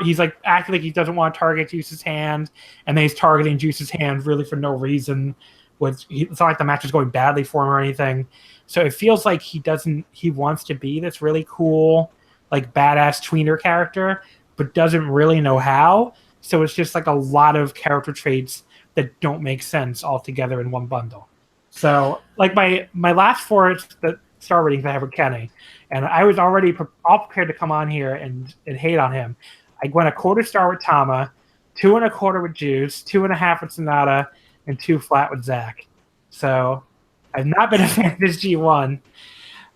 he's like acting like he doesn't want to target Juice's hand, and then he's targeting Juice's hand really for no reason. It's not like the match is going badly for him or anything. So it feels like he wants to be this really cool, like badass tweener character, but doesn't really know how. So it's just like a lot of character traits that don't make sense all together in one bundle. So like my last four the star ratings I have with Kenny, and I was already all prepared to come on here and hate on him. I went a 1/4 star with Tama, 2 1/4 with Juice, 2 1/2 with Sonata, and 2 flat with Zach. So I've not been a fan of this G1.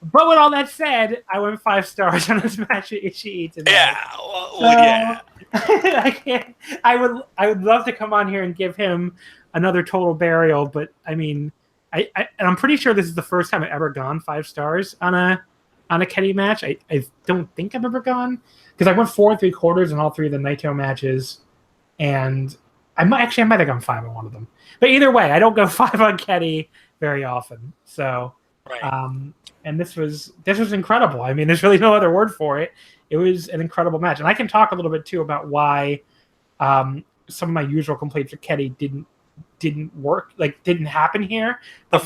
But with all that said, I went 5 stars on this match with Ishii today. Yeah, yeah. I would love to come on here and give him another total burial, but I mean, I'm pretty sure this is the first time I've ever gone 5 stars on a Kenny match. I don't think I've ever gone, because I went 4 3/4 in all 3 of the Naito matches, and I might have gone 5 on one of them. But either way, I don't go 5 on Kenny very often. So, right. And this was incredible. I mean, there's really no other word for it. It was an incredible match, and I can talk a little bit too about why some of my usual complaints with Kenny didn't work, like didn't happen here. I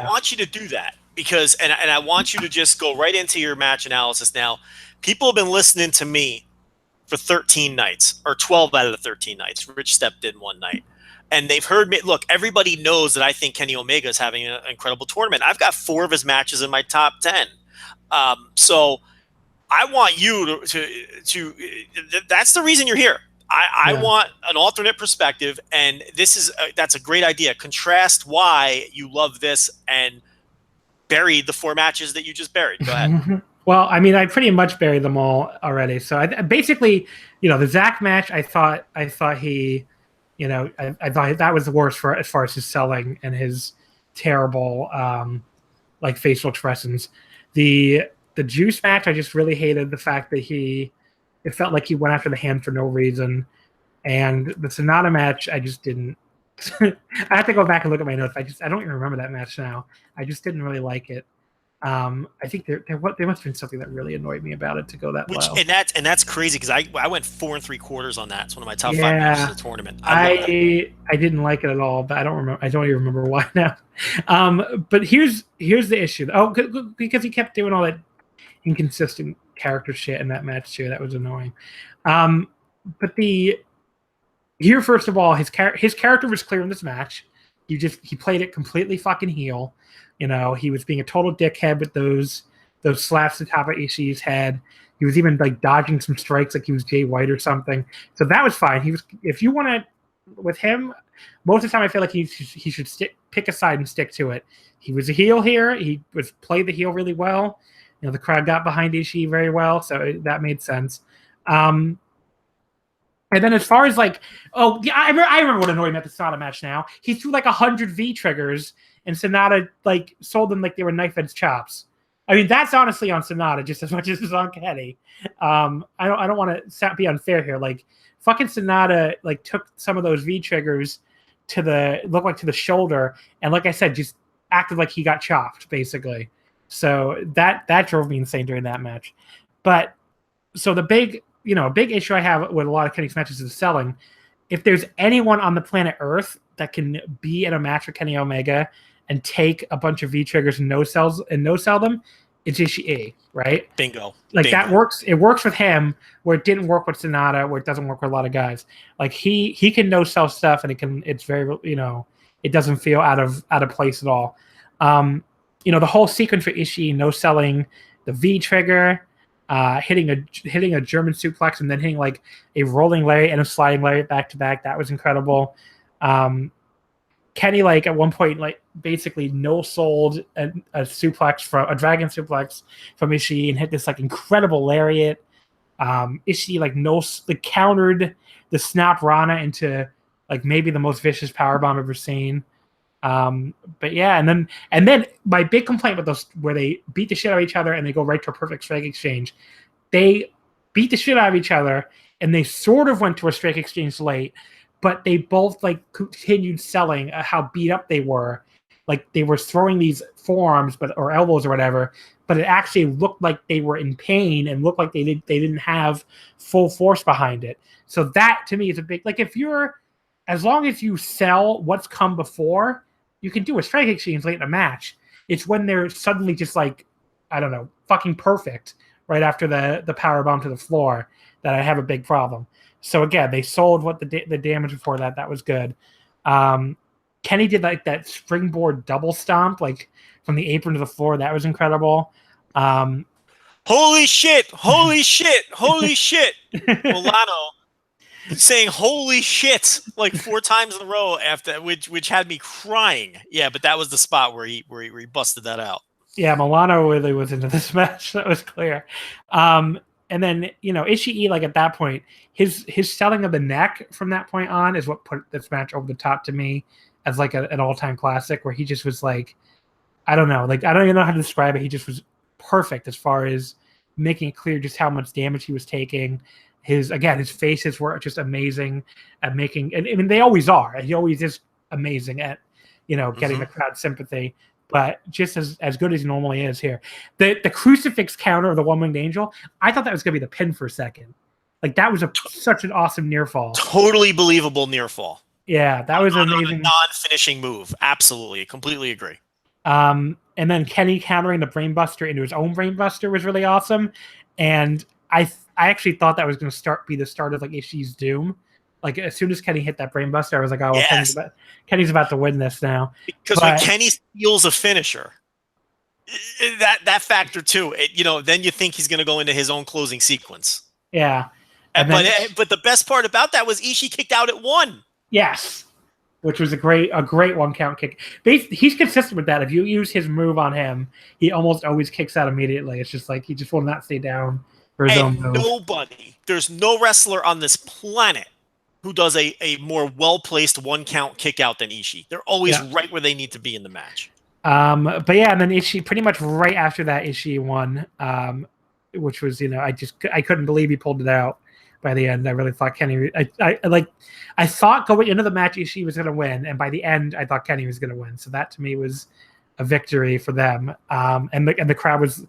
want you to do that, because and I want you to just go right into your match analysis now. People have been listening to me for 13 nights, or 12 out of the 13 nights. Rich stepped in one night. And they've heard me. Look, everybody knows that I think Kenny Omega is having an incredible tournament. I've got 4 of his matches in my top 10. So I want you to that's the reason you're here. I want an alternate perspective, and that's a great idea. Contrast why you love this and buried the 4 matches that you just buried. Go ahead. Well, I mean, I pretty much buried them all already. So basically, you know, the Zach match, I thought he. You know, I thought that was the worst as far as his selling and his terrible, like facial expressions. The Juice match, I just really hated the fact that it felt like he went after the hand for no reason. And the Sonata match, I just didn't. I have to go back and look at my notes. I don't even remember that match now. I just didn't really like it. I think there must have been something that really annoyed me about it to go that low. And that's crazy, because I went 4 3/4 on that. It's one of my top 5 matches of the tournament. I didn't like it at all, but I don't even remember why now. But here's the issue. Oh, because he kept doing all that inconsistent character shit in that match too. That was annoying. But first of all, his character was clear in this match. He played it completely fucking heel. You know, he was being a total dickhead with those slaps to the top of Ishii's head. He was even like dodging some strikes like he was Jay White or something. So that was fine. If you want to, with him, most of the time I feel like he should pick a side and stick to it. He was a heel here. He played the heel really well. You know, the crowd got behind Ishii very well, so that made sense. And then as far as like, I remember what annoyed me at the Sonata match now. He threw like 100 V triggers, and Sonata like sold them like they were knife edge chops. I mean, that's honestly on Sonata just as much as it's on Kenny. I don't want to be unfair here. Like, fucking Sonata like took some of those V triggers to the shoulder, and like I said, just acted like he got chopped basically. So that drove me insane during that match. But so the big issue I have with a lot of Kenny's matches is selling. If there's anyone on the planet Earth that can be in a match with Kenny Omega and take a bunch of V triggers and no sell them, it's Ishii, right? Bingo. Like that Bingo. works. It works with him where it didn't work with Sonata, where it doesn't work with a lot of guys. Like he can no sell stuff, and it's very it doesn't feel out of place at all. The whole sequence for Ishii no selling the V trigger, hitting a German suplex, and then hitting like a rolling lariat and a sliding lariat back to back. That was incredible. Kenny, like at one point, like basically no sold a suplex from a dragon suplex from Ishii and hit this like incredible lariat. Ishii like countered the snap Rana into like maybe the most vicious powerbomb I've ever seen. But yeah, and then my big complaint with those where they beat the shit out of each other and they go right to a perfect strike exchange. They beat the shit out of each other and they sort of went to a strike exchange late, but they both like continued selling how beat up they were. Like they were throwing these forearms or elbows or whatever, but it actually looked like they were in pain and looked like they didn't have full force behind it. So that to me is a big, like if you're, as long as you sell what's come before, you can do a strike exchange late in a match. It's when they're suddenly just like, I don't know, fucking perfect right after the power bomb to the floor that I have a big problem. So again, they sold what the damage before that. That was good. Kenny did like that springboard double stomp, like from the apron to the floor. That was incredible. Holy shit! Holy shit! Holy shit! Milano saying "holy shit" like 4 times in a row after, which had me crying. Yeah, but that was the spot where he busted that out. Yeah, Milano really was into this match. That was clear. And then Ishii, like at that point, his selling of the neck from that point on is what put this match over the top to me as like an all-time classic, where he just was like, I don't know, like I don't even know how to describe it. He just was perfect as far as making it clear just how much damage he was taking. His faces were just amazing at making, and I mean they always are. He always is amazing at getting the crowd sympathy. But just as good as he normally is here. The crucifix counter of the one-winged angel, I thought that was going to be the pin for a second. Like, that was such an awesome near fall. Totally believable near fall. Yeah, that was amazing. A non-finishing move. Absolutely. Completely agree. And then Kenny countering the brainbuster into his own brainbuster was really awesome. And I actually thought that was going to be the start of, like, Ishii's doom. Like, as soon as Kenny hit that brainbuster, I was like, oh, well, yes. Kenny's about to win this now. Because when Kenny steals a finisher, that factor too, then you think he's going to go into his own closing sequence. Yeah. But the best part about that was Ishii kicked out at 1. Yes. Which was a great 1 count kick. He's consistent with that. If you use his move on him, he almost always kicks out immediately. It's just like he just will not stay down for his own move. There's no wrestler on this planet who does a more well-placed 1 count kick out than Ishii. They're always right where they need to be in the match. But yeah, and then Ishii, pretty much right after that, Ishii won, which was, I couldn't believe he pulled it out by the end. I really thought Kenny, I thought going into the match Ishii was going to win, and by the end, I thought Kenny was going to win. So that to me was a victory for them. And the crowd was,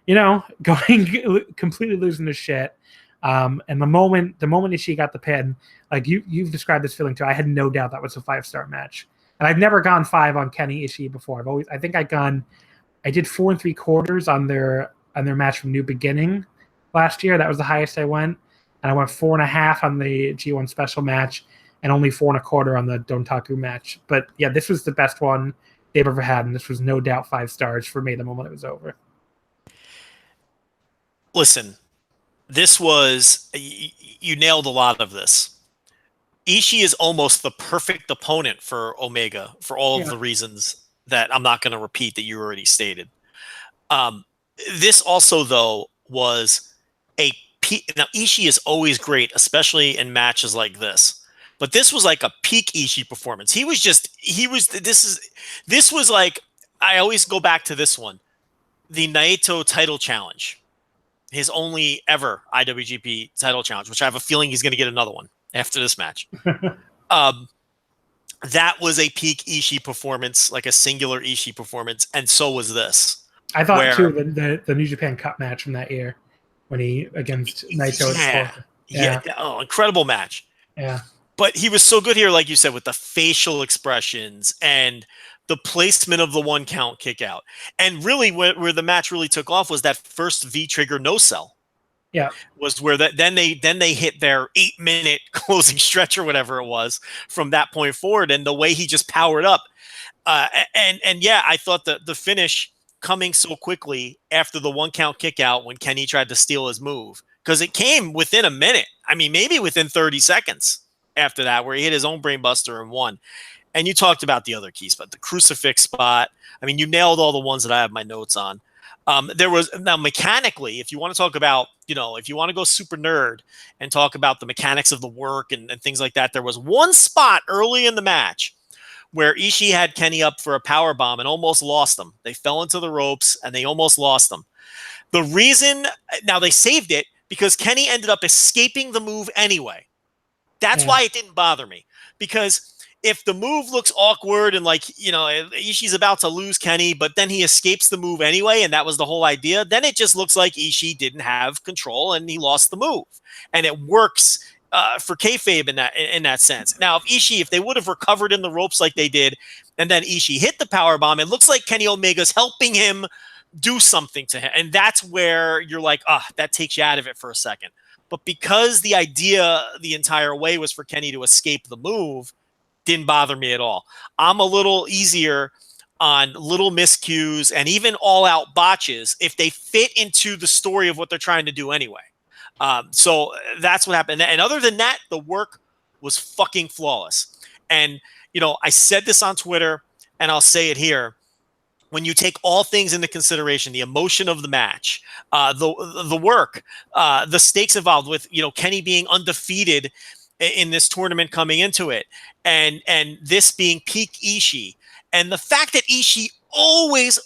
going completely losing their shit. And the moment Ishii got the pin, like you've described this feeling too, I had no doubt that was a 5-star match. And I've never gone 5 on Kenny Ishii before. I did 4 3/4 on their match from New Beginning last year. That was the highest I went. And I went 4.5 on the G1 special match and only 4 1/4 on the Dontaku match. But yeah, this was the best one they've ever had. And this was no doubt 5 stars for me the moment it was over. Listen, this was, you nailed a lot of this. Ishii is almost the perfect opponent for Omega for all of the reasons that I'm not going to repeat that you already stated. This also, though, was a peak. Now, Ishii is always great, especially in matches like this. But this was like a peak Ishii performance. This was like, I always go back to this one, the Naito title challenge. His only ever IWGP title challenge, which I have a feeling he's going to get another one after this match. That was a peak Ishii performance, like a singular Ishii performance, and so was this. I thought too the New Japan Cup match from that year when he against Naito. Oh, incredible match. Yeah, but he was so good here, like you said, with the facial expressions and the placement of the 1 count kick out. And really where the match really took off was that first V trigger no sell. Yeah. Was where then they hit their 8-minute closing stretch or whatever it was from that point forward, and the way he just powered up. And yeah, I thought the finish coming so quickly after the 1 count kick out when Kenny tried to steal his move, because it came within a minute. I mean, maybe within 30 seconds after that, where he hit his own brainbuster and won. And you talked about the other key spot, the crucifix spot. I mean, you nailed all the ones that I have my notes on. There was now mechanically, if you want to talk about, if you want to go super nerd and talk about the mechanics of the work and things like that, there was one spot early in the match where Ishii had Kenny up for a power bomb and almost lost them. They fell into the ropes and they almost lost them. The reason, now they saved it because Kenny ended up escaping the move anyway. That's why it didn't bother me, because if the move looks awkward and Ishii's about to lose Kenny, but then he escapes the move anyway, and that was the whole idea, then it just looks like Ishii didn't have control and he lost the move. And it works for kayfabe in that sense. Now, if they would have recovered in the ropes like they did, and then Ishii hit the powerbomb, it looks like Kenny Omega's helping him do something to him. And that's where you're like, that takes you out of it for a second. But because the idea the entire way was for Kenny to escape the move, didn't bother me at all. I'm a little easier on little miscues and even all-out botches if they fit into the story of what they're trying to do anyway. So that's what happened. And other than that, the work was fucking flawless. And, I said this on Twitter, and I'll say it here. When you take all things into consideration, the emotion of the match, the work, the stakes involved with, Kenny being undefeated in this tournament coming into it, and this being peak Ishii, and the fact that Ishii always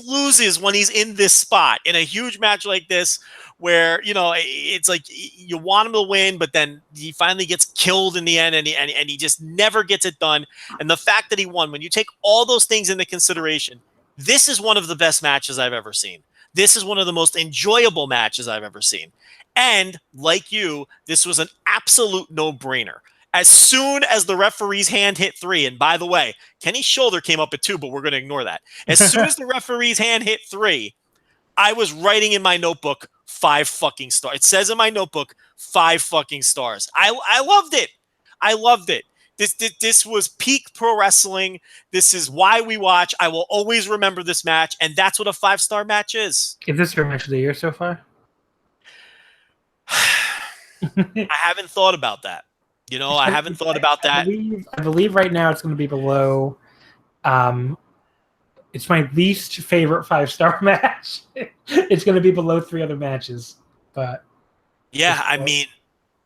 loses when he's in this spot in a huge match like this, where it's like you want him to win, but then he finally gets killed in the end, and he just never gets it done. And the fact that he won, when you take all those things into consideration, this is one of the best matches I've ever seen. This is one of the most enjoyable matches I've ever seen. And like you, this was an absolute no-brainer. As soon as the referee's hand hit 3, and by the way, Kenny's shoulder came up at 2, but we're going to ignore that. As soon as the referee's hand hit 3, I was writing in my notebook 5 fucking stars. It says in my notebook 5 fucking stars. I loved it. I loved it. This was peak pro wrestling. This is why we watch. I will always remember this match, and that's what a 5-star match is. Is this your match of the year so far? I haven't thought about that. I haven't thought about that. I believe right now it's going to be below. It's my least favorite 5-star match. It's going to be below 3 other matches, but yeah, I mean,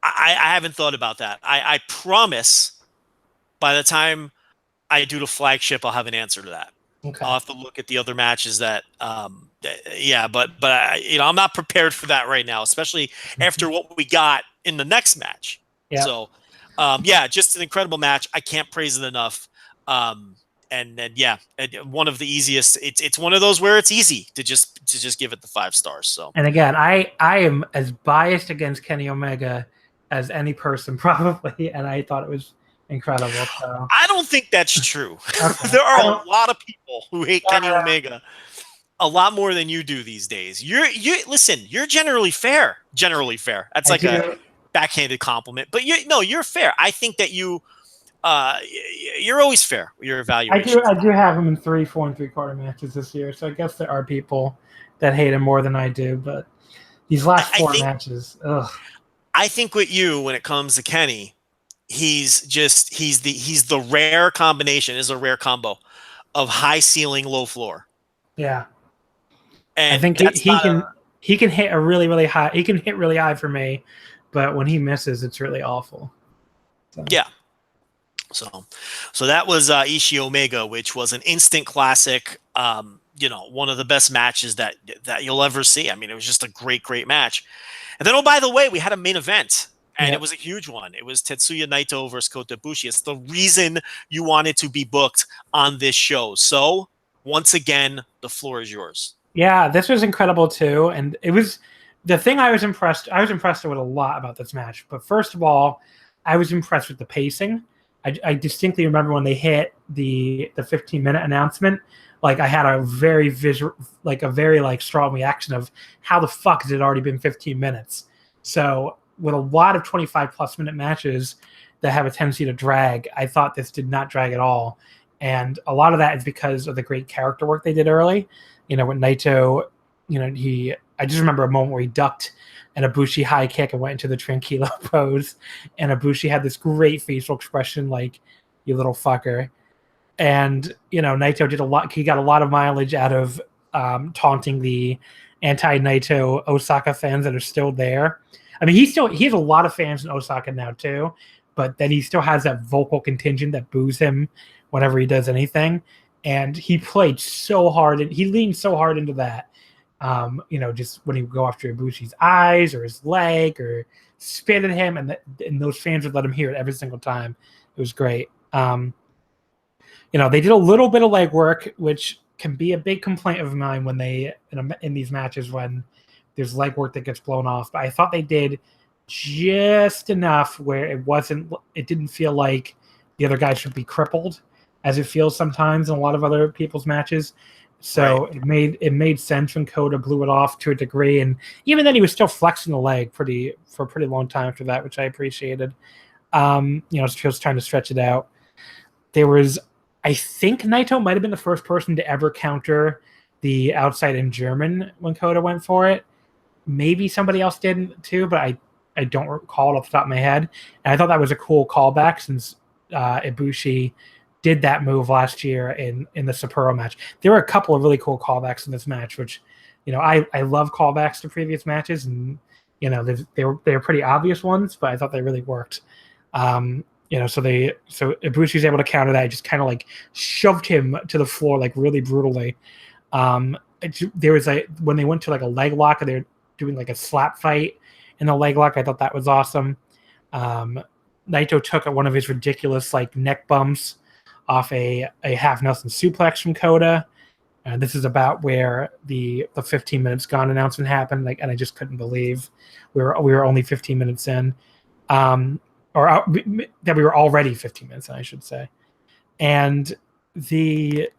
I haven't thought about that. I promise by the time I do the flagship, I'll have an answer to that. Okay. I'll have to look at the other matches that, but I'm not prepared for that right now, especially after what we got in the next match. Yeah. So, just an incredible match. I can't praise it enough. And then, one of the easiest. It's one of those where it's easy to just give it the 5 stars. So, and again, I am as biased against Kenny Omega as any person probably, and I thought it was incredible. So. I don't think that's true. Okay. There are a lot of people who hate Kenny Omega a lot more than you do these days. Listen, you're generally fair. That's like a backhanded compliment, but you're fair. I think that you're always fair. Your evaluation. I do have him in 3 4 3/4 matches this year, so I guess there are people that hate him more than I do. But these last 4 matches, ugh. I think with you, when it comes to Kenny, he's the rare combination, is a rare combo of high ceiling, low floor. Yeah. And I think he can hit a really high. He can hit really high for me, but when he misses, it's really awful. So. Yeah. So that was Ishii Omega, which was an instant classic. One of the best matches that you'll ever see. I mean, it was just a great match. And then, by the way, we had a main event. And It was a huge one. It was Tetsuya Naito versus Kota Ibushi. It's the reason you wanted to be booked on this show. So, once again, the floor is yours. Yeah, this was incredible too. And it was the thing I was impressed with a lot about this match. But first of all, I was impressed with the pacing. I distinctly remember when they hit the 15-minute announcement. Like I had a very visual, like a very like strong reaction of how the fuck has it already been 15 minutes? So with a lot of 25+ minute matches that have a tendency to drag, I thought this did not drag at all. And a lot of that is because of the great character work they did early. You know, with Naito, you know, I just remember a moment where he ducked an Ibushi high kick and went into the Tranquilo pose. And Ibushi had this great facial expression like, you little fucker. And, you know, Naito did a lot. He got a lot of mileage out of taunting the anti-Naito Osaka fans that are still there. I mean, he has a lot of fans in Osaka now too, but then he still has that vocal contingent that boos him whenever he does anything. And he played so hard, and he leaned so hard into that. You know, just when he would go after Ibushi's eyes or his leg or spit at him, and those fans would let him hear it every single time. It was great. You know, they did a little bit of leg work, which can be a big complaint of mine when they in these matches when there's leg work that gets blown off. But I thought they did just enough where it didn't feel like the other guy should be crippled, as it feels sometimes in a lot of other people's matches. So right. it made sense when Kota blew it off to a degree, and even then he was still flexing the leg for a pretty long time after that, which I appreciated. You know, he was trying to stretch it out. There was, I think Naito might have been the first person to ever counter the outside in German when Kota went for it. Maybe somebody else did too, but I don't recall it off the top of my head. And I thought that was a cool callback since Ibushi did that move last year in the Sapporo match. There were a couple of really cool callbacks in this match, which, you know, I love callbacks to previous matches, and you know they were pretty obvious ones, but I thought they really worked. You know, so Ibushi was able to counter that. Just kind of like shoved him to the floor like really brutally. There was when they went to like a leg lock, and they're doing like a slap fight in the leg lock. I thought that was awesome. Naito took one of his ridiculous like neck bumps off a half Nelson suplex from Kota. This is about where the 15 minutes gone announcement happened. Like, and I just couldn't believe we were only 15 minutes in. That we were already 15 minutes in, I should say. And there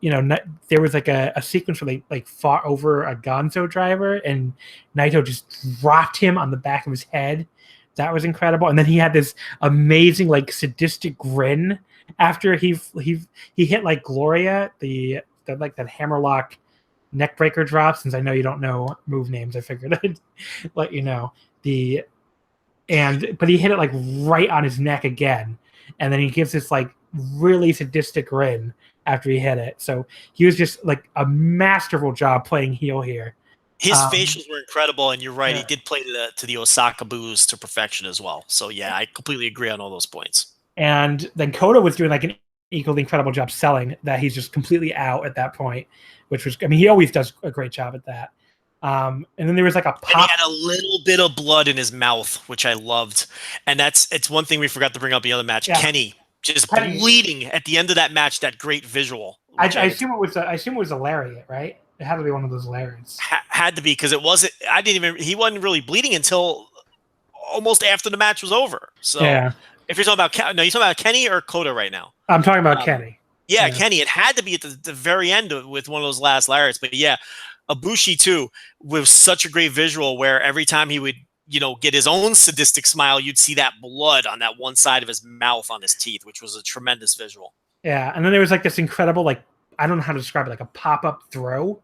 was like a sequence where they like fought over a Gonzo driver, and Naito just dropped him on the back of his head. That was incredible. And then he had this amazing like sadistic grin after he hit like Gloria, the like that hammerlock neck breaker drop. Since I know you don't know move names, I figured I'd let you know. But he hit it like right on his neck again, and then he gives this like really sadistic grin after he hit it. So he was just like a masterful job playing heel here. His facials were incredible, and you're right, he did play to the Osaka boos to perfection as well. So yeah, I completely agree on all those points. And then Kota was doing like an equally incredible job selling that he's just completely out at that point, which was, I mean, he always does a great job at that. And then there was like a pop. And he had a little bit of blood in his mouth, which I loved. And it's one thing we forgot to bring up the other match. Yeah. Kenny just bleeding at the end of that match. That great visual. I assume it was a lariat, right? It had to be one of those lariats. Had to be, because it wasn't. He wasn't really bleeding until almost after the match was over. So yeah. If you're talking about you're talking about Kenny or Kota right now. I'm talking about Kenny. Yeah, Kenny. It had to be at the very end with one of those last lariats. But yeah, Ibushi too was such a great visual where every time he would, get his own sadistic smile, you'd see that blood on that one side of his mouth on his teeth, which was a tremendous visual. Yeah, and then there was like this incredible, like, I don't know how to describe it, like a pop-up throw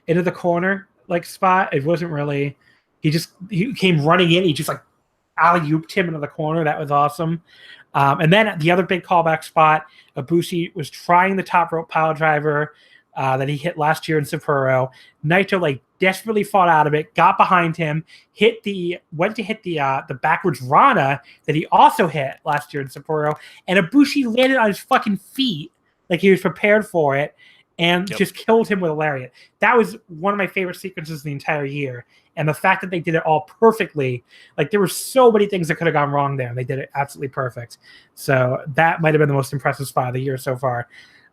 into the corner like spot. It wasn't really. He came running in. He just like alley-ooped him into the corner. That was awesome. And then the other big callback spot, Ibushi was trying the top rope pile driver that he hit last year in Sapporo. Naito like desperately fought out of it, got behind him, went to hit the backwards Rana that he also hit last year in Sapporo, and Ibushi landed on his fucking feet like he was prepared for it, and just killed him with a lariat. That was one of my favorite sequences the entire year. And the fact that they did it all perfectly, like there were so many things that could have gone wrong there, and they did it absolutely perfect. So that might have been the most impressive spot of the year so far.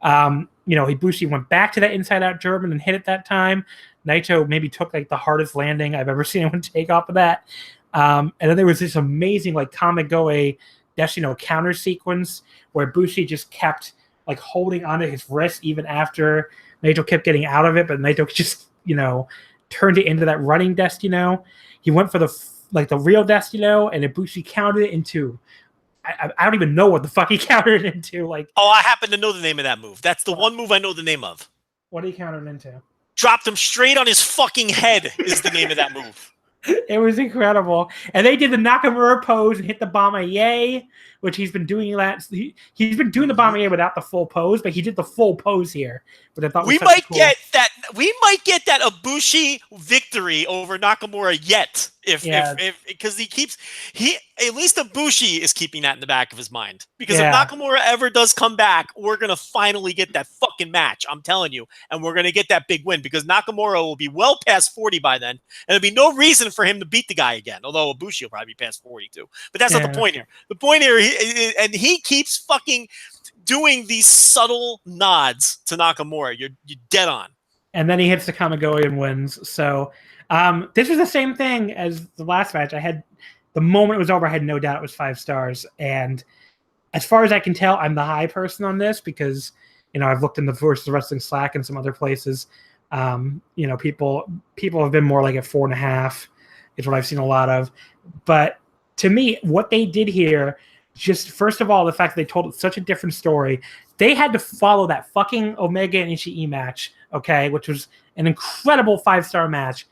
Ibushi went back to that inside-out German and hit it that time. Naito maybe took like the hardest landing I've ever seen anyone take off of that. And then there was this amazing like Kamigoe Destino counter sequence where Bushi just kept like holding onto his wrist even after Naito kept getting out of it, but Naito just turned it into that running Destino. He went for the real Destino, and Ibushi countered it into I don't even know what the fuck he countered it into. Like, oh, I happen to know the name of that move. That's the one move I know the name of. What did he counter it into? Dropped him straight on his fucking head is the name of that move. It was incredible. And they did the Nakamura pose and hit the Bomb-A-Yay, which he's been doing that. He's been doing the Bomb-A-Yay without the full pose, but he did the full pose here. But I thought we might get that Ibushi victory over Nakamura yet. If because he at least Ibushi is keeping that in the back of his mind. Because if Nakamura ever does come back, we're gonna finally get that fucking match. I'm telling you, and we're gonna get that big win because Nakamura will be well past 40 by then, and there'll be no reason for him to beat the guy again. Although Ibushi will probably be past 40 too. But that's not the point here. The point here, he keeps fucking doing these subtle nods to Nakamura. You're dead on. And then he hits the Kamigoye and wins. So this was the same thing as the last match. The moment it was over, I had no doubt it was 5 stars. And as far as I can tell, I'm the high person on this because, I've looked in the Versus Wrestling Slack and some other places. People have been more like at 4.5 is what I've seen a lot of. But to me, what they did here, just first of all, the fact that they told such a different story, they had to follow that fucking Omega and Ishii match, okay, which was an incredible 5-star match.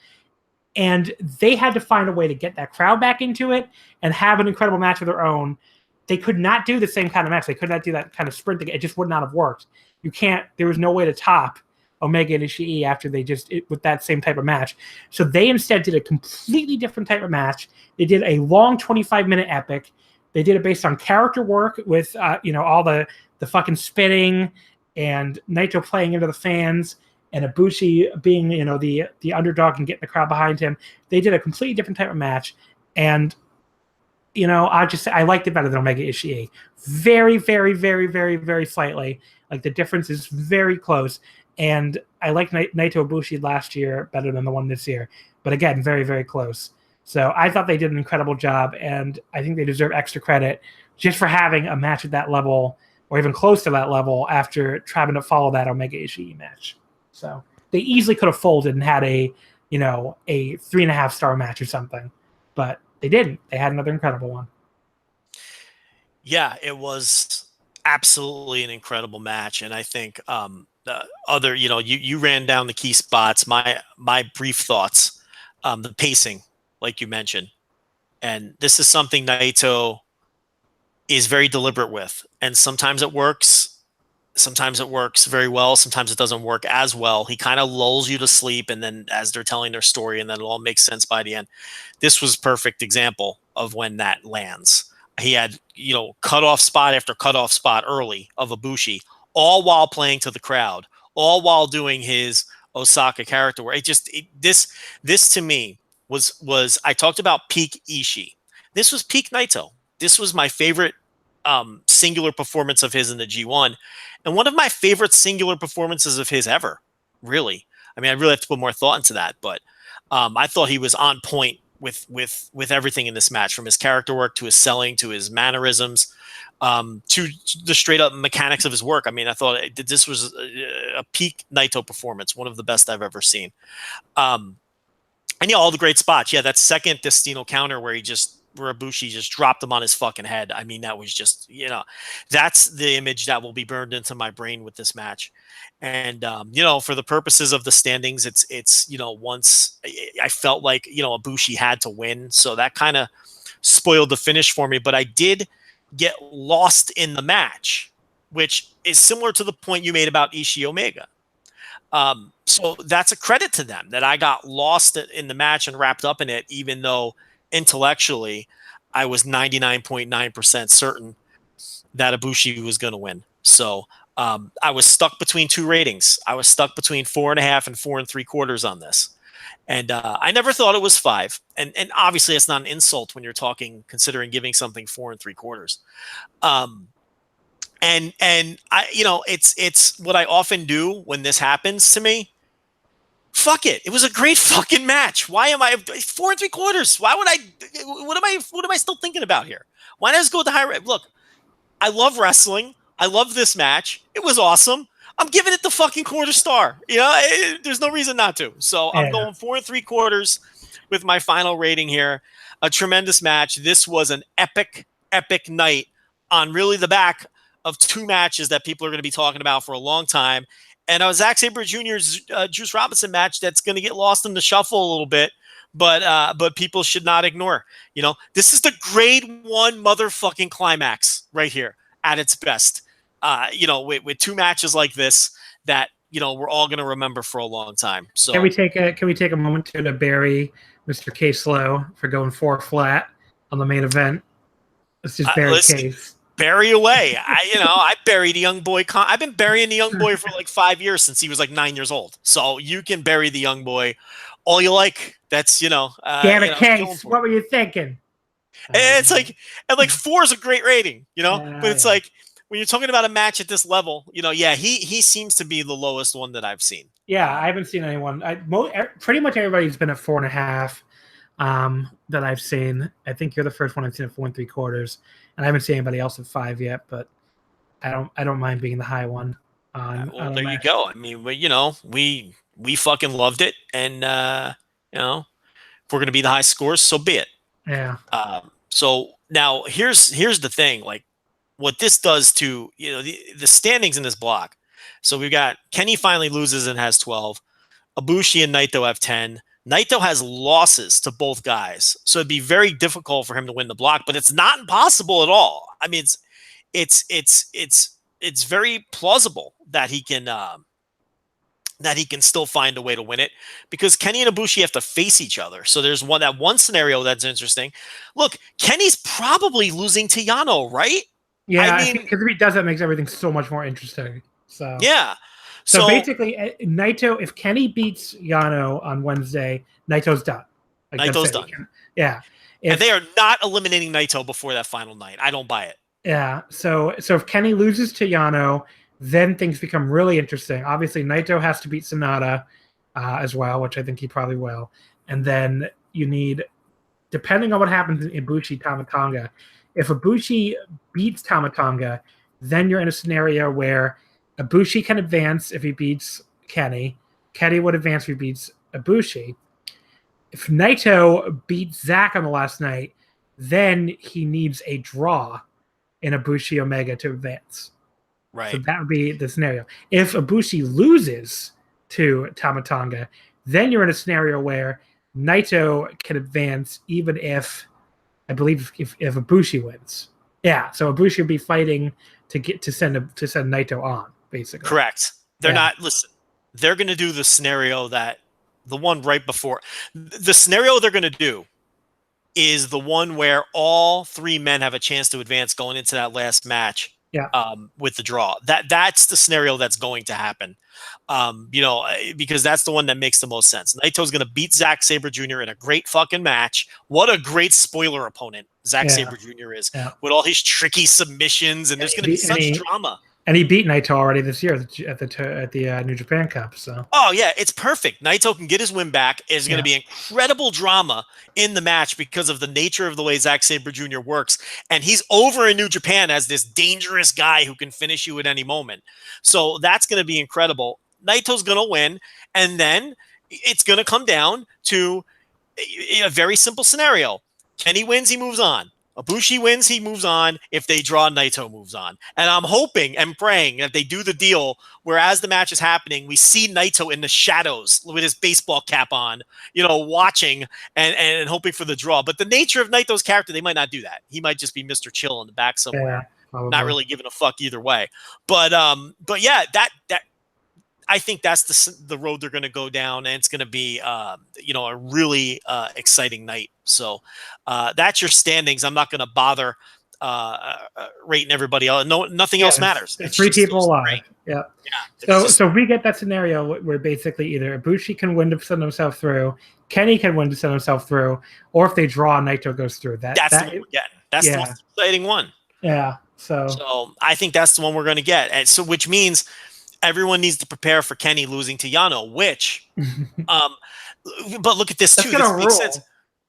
And they had to find a way to get that crowd back into it and have an incredible match of their own. They could not do the same kind of match. They could not do that kind of sprint. It just would not have worked. There was no way to top Omega and Ishii after with that same type of match. So they instead did a completely different type of match. They did a long 25-minute epic. They did it based on character work with, all the fucking spitting and Naito playing into the fans and Ibushi being, the underdog and getting the crowd behind him. They did a completely different type of match. And, I liked it better than Omega Ishii. Very, very, very, very, very slightly. Like the difference is very close. And I liked Naito Ibushi last year better than the one this year. But again, very, very close. So I thought they did an incredible job, and I think they deserve extra credit just for having a match at that level or even close to that level after trying to follow that Omega Ishii match. So they easily could have folded and had a 3.5-star match or something, but they didn't. They had another incredible one. Yeah, it was absolutely an incredible match, and I think you ran down the key spots. My brief thoughts, the pacing, like you mentioned. And this is something Naito is very deliberate with. And sometimes it works. Sometimes it works very well. Sometimes it doesn't work as well. He kind of lulls you to sleep, and then as they're telling their story, and then it all makes sense by the end. This was a perfect example of when that lands. He had, cutoff spot after cutoff spot early of Ibushi, all while playing to the crowd, all while doing his Osaka character work. This to me was I talked about peak Ishii. This was peak Naito. This was my favorite singular performance of his in the G1, and one of my favorite singular performances of his ever. Really, I mean, I really have to put more thought into that, but I thought he was on point with everything in this match, from his character work to his selling to his mannerisms, to the straight up mechanics of his work. I mean, I thought this was a peak Naito performance, one of the best I've ever seen. And all the great spots. Yeah, that second Destino counter where Ibushi just dropped him on his fucking head. I mean, that was just, that's the image that will be burned into my brain with this match. And, for the purposes of the standings, it's once I felt like, Ibushi had to win. So that kind of spoiled the finish for me. But I did get lost in the match, which is similar to the point you made about Ishii Omega. So that's a credit to them that I got lost in the match and wrapped up in it, even though intellectually I was 99.9% certain that Ibushi was going to win. So I was stuck between 2 ratings. I was stuck between 4.5 and 4 3/4 on this. And I never thought it was 5. And obviously it's not an insult when you're considering giving something 4 3/4. And I, it's what I often do when this happens to me. Fuck it. It was a great fucking match. Why am I 4 3/4? Why would what am I still thinking about here? Why not just go with the high rate? Look, I love wrestling. I love this match. It was awesome. I'm giving it the fucking quarter star. There's no reason not to. So I'm going 4 3/4 with my final rating here. A tremendous match. This was an epic, epic night on really the back of 2 matches that people are going to be talking about for a long time. And a Zack Sabre Jr.'s Juice Robinson match that's going to get lost in the shuffle a little bit, but people should not ignore. This is the grade 1 motherfucking climax right here at its best. With 2 matches like this that we're all going to remember for a long time. So can we take a moment to bury Mr. Case Low for going 4 flat on the main event? Let's just bury Case. Bury away. I buried a young boy. I've been burying the young boy for like 5 years since he was like 9 years old. So you can bury the young boy all you like. That's damn it, Case. What were you thinking? It's like 4 is a great rating, but it's like when you're talking about a match at this level, he seems to be the lowest one that I've seen. Yeah, I haven't seen anyone. Pretty much everybody's been at 4.5 that I've seen. I think you're the first one I've seen at 4 3/4, and I haven't seen anybody else at 5 yet. But I don't mind being the high one. Well, there you go. I mean, we fucking loved it, and if we're gonna be the high scores, so be it. Yeah. So now here's the thing, like what this does to the standings in this block. So we've got Kenny finally loses and has 12. Ibushi and Naito have 10. Naito has losses to both guys, so it'd be very difficult for him to win the block, but it's not impossible at all. I mean, it's very plausible that he can still find a way to win it, because Kenny and Ibushi have to face each other. So there's one scenario that's interesting. Look, Kenny's probably losing to Yano, right? Yeah, I mean, because if he does, that makes everything so much more interesting. So yeah. So basically, Naito, if Kenny beats Yano on Wednesday, Naito's done. Naito's done. Yeah. And they are not eliminating Naito before that final night. I don't buy it. Yeah. So if Kenny loses to Yano, then things become really interesting. Obviously, Naito has to beat Sonata as well, which I think he probably will. And then you need, depending on what happens in Ibushi Tama Tonga, if Ibushi beats Tama Tonga, then you're in a scenario where Ibushi can advance if he beats Kenny. Kenny would advance if he beats Ibushi. If Naito beats Zack on the last night, then he needs a draw in Ibushi Omega to advance. Right. So that would be the scenario. If Ibushi loses to Tama Tonga, then you're in a scenario where Naito can advance even if, I believe, if Ibushi wins. Yeah, so Ibushi would be fighting to send Naito on, basically. Correct. They're not, listen, they're going to do the scenario that, the one right before. The scenario they're going to do is the one where all 3 men have a chance to advance going into that last match. Yeah. With the draw. That's the scenario that's going to happen. Because that's the one that makes the most sense. Naito's going to beat Zack Sabre Jr. in a great fucking match. What a great spoiler opponent Zack Sabre Jr. is, with all his tricky submissions, and there's going to be such drama. And he beat Naito already this year at the New Japan Cup. So. Oh yeah, it's perfect. Naito can get his win back. There's going to be incredible drama in the match because of the nature of the way Zack Sabre Jr. works, and he's over in New Japan as this dangerous guy who can finish you at any moment. So that's going to be incredible. Naito's going to win, and then it's going to come down to a very simple scenario. Kenny wins, he moves on. Ibushi wins, he moves on. If they draw, Naito moves on. And I'm hoping and praying that they do the deal where as the match is happening, we see Naito in the shadows with his baseball cap on, watching and hoping for the draw. But the nature of Naito's character, they might not do that. He might just be Mr. Chill in the back somewhere, not really giving a fuck either way. But yeah, that I think that's the road they're going to go down, and it's going to be a really exciting night. So that's your standings. I'm not going to bother rating everybody else. Nothing else matters. It's 3 people alive. Yeah. So we get that scenario where basically either Ibushi can win to send himself through, Kenny can win to send himself through, or if they draw, Naito goes through. That's the one we're getting. That's the most exciting one. Yeah. So I think that's the one we're going to get, and so which means everyone needs to prepare for Kenny losing to Yano, which, but look at this too. This makes sense.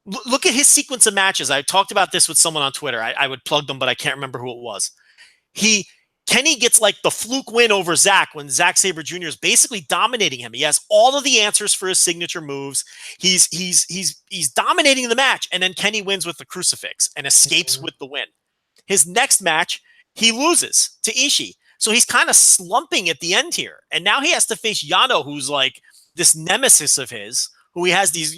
look at his sequence of matches. I talked about this with someone on Twitter. I would plug them, but I can't remember who it was. Kenny gets like the fluke win over Zack when Zack Sabre Jr. is basically dominating him. He has all of the answers for his signature moves. He's dominating the match, and then Kenny wins with the crucifix and escapes with the win. His next match, he loses to Ishii. So he's kind of slumping at the end here. And now he has to face Yano, who's like this nemesis of his, who he has these,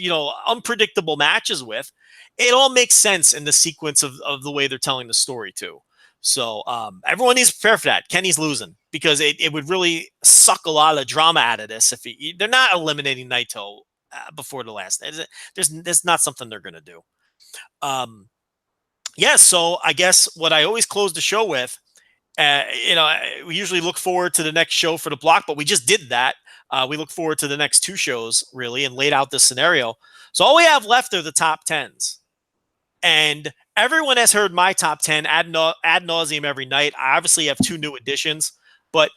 unpredictable matches with. It all makes sense in the sequence of the way they're telling the story too. So everyone needs to prepare for that. Kenny's losing because it would really suck a lot of drama out of this if they're not eliminating Naito before the last. There's not something they're going to do. So I guess what I always close the show with, we usually look forward to the next show for the block, but we just did that. We look forward to the next two shows, really, and laid out this scenario. So all we have left are the top 10s. And everyone has heard my top 10 ad nauseum every night. I obviously have two new additions, but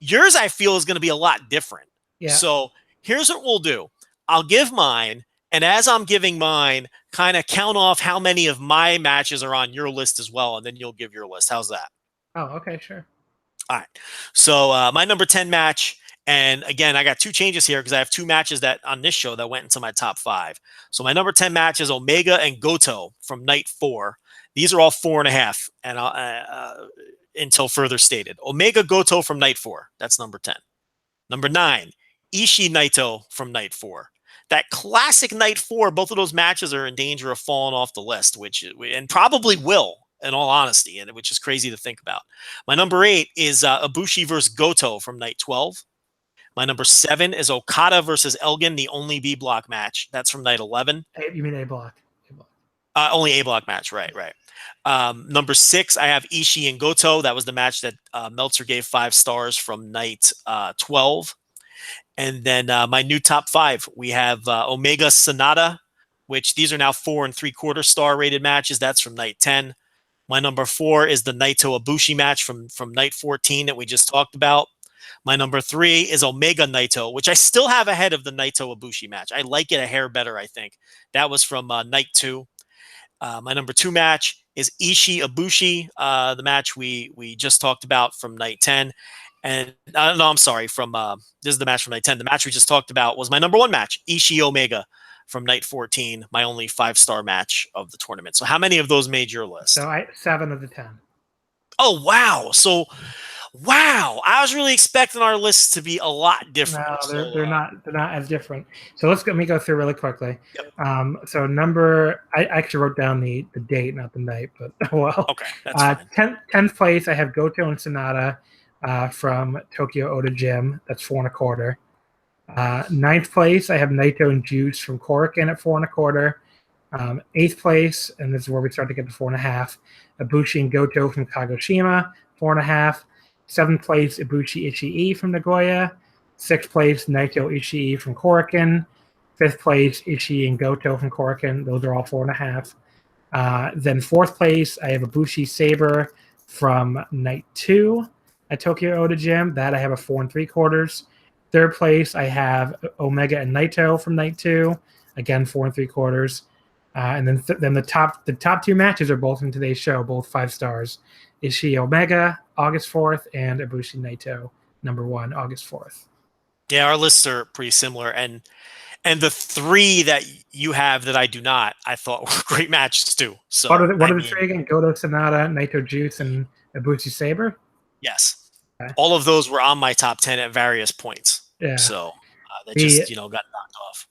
yours, I feel, is going to be a lot different. Yeah. So here's what we'll do. I'll give mine, and as I'm giving mine, kind of count off how many of my matches are on your list as well, and then you'll give your list. How's that? Oh, okay, sure. All right. So my number 10 match, and again, I got two changes here because I have two matches that on this show that went into my top 5. So my number 10 match is Omega and Goto from night 4. These are all 4.5, and until further stated. Omega Goto from night 4. That's number 10. Number 9, Ishii Naito from night 4. That classic night 4. Both of those matches are in danger of falling off the list, and probably will, in all honesty, and which is crazy to think about. My number 8 is Ibushi versus Goto from night 12. My number 7 is Okada versus Elgin, the only B block match. That's from night 11. You mean A block? Only A block match, right. Number 6, I have Ishii and Goto. That was the match that Meltzer gave 5 stars from night 12. And then my new top 5, we have Omega Sonata, which these are now 4 3/4 star rated matches. That's from night 10. My number 4 is the Naito Ibushi match from night 14 that we just talked about. My number 3 is Omega Naito, which I still have ahead of the Naito Ibushi match. I like it a hair better, I think. That was from night 2. My number 2 match is Ishii Ibushi, the match we just talked about from night 10. And no, I'm sorry, this is the match from night 10. The match we just talked about was my number 1 match, Ishii Omega from night 14, my only 5-star match of the tournament. So how many of those made your list? So 7 of the 10. Oh, wow. So, wow. I was really expecting our lists to be a lot different. No, they're not as different. So let me go through really quickly. Yep. I actually wrote down the date, not the night, but well. Okay, that's fine. 10th place, I have Goto and Sonata from Tokyo Oda Gym. That's 4 1/4. 9th place, I have Naito and Juice from Korakuen at 4 1/4. 8th place, and this is where we start to get to 4.5. Ibushi and Goto from Kagoshima, 4.5. 7th place, Ibushi Ishii from Nagoya. 6th place, Naito Ishii from Korakuen. 5th place, Ishii and Goto from Korakuen. Those are all 4.5. Then 4th place, I have Ibushi Sabre from night 2 at Tokyo Oda Gym. That I have a 4 3/4. 3rd place, I have Omega and Naito from night 2. Again, 4 3/4. And then the top 2 matches are both in today's show, both 5 stars. Ishii Omega, August 4th, and Ibushi Naito, number 1, August 4th. Yeah, our lists are pretty similar. And the 3 that you have that I do not, I thought were great matches too. So what are the 3 again? Goto Sonata, Naito Juice, and Ibushi Sabre? Yes. Okay. All of those were on my top 10 at various points. Yeah. So that just got knocked off.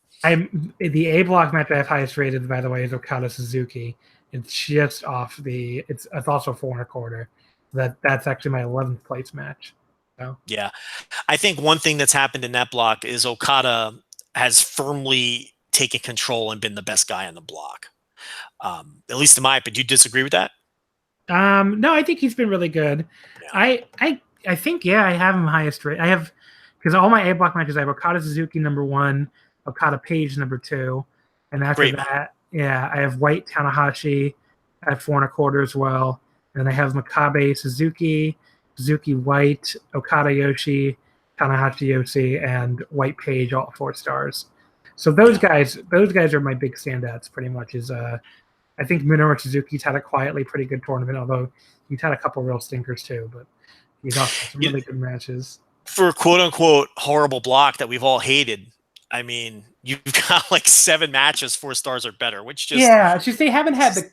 The A block match I have highest rated, by the way, is Okada Suzuki. It's just off it's also 4 1/4. That's actually my 11th place match. So yeah, I think one thing that's happened in that block is Okada has firmly taken control and been the best guy on the block. At least in my opinion. Do you disagree with that? No, I think he's been really good. Yeah. I think I have him highest rate. I have, because all my A block matches I have Okada Suzuki number 1, Okada Page number 2, and after that, I have White Tanahashi at 4 1/4 as well, and then I have Makabe Suzuki White, Okada Yoshi, Tanahashi Yoshi, and White Page, all 4 stars. So those guys are my big standouts. Pretty much is I think Minoru Suzuki's had a quietly pretty good tournament, although he's had a couple real stinkers too. But he's also had some really good matches. For a quote unquote horrible block that we've all hated, I mean, you've got like 7 matches 4 stars or better, which just it's just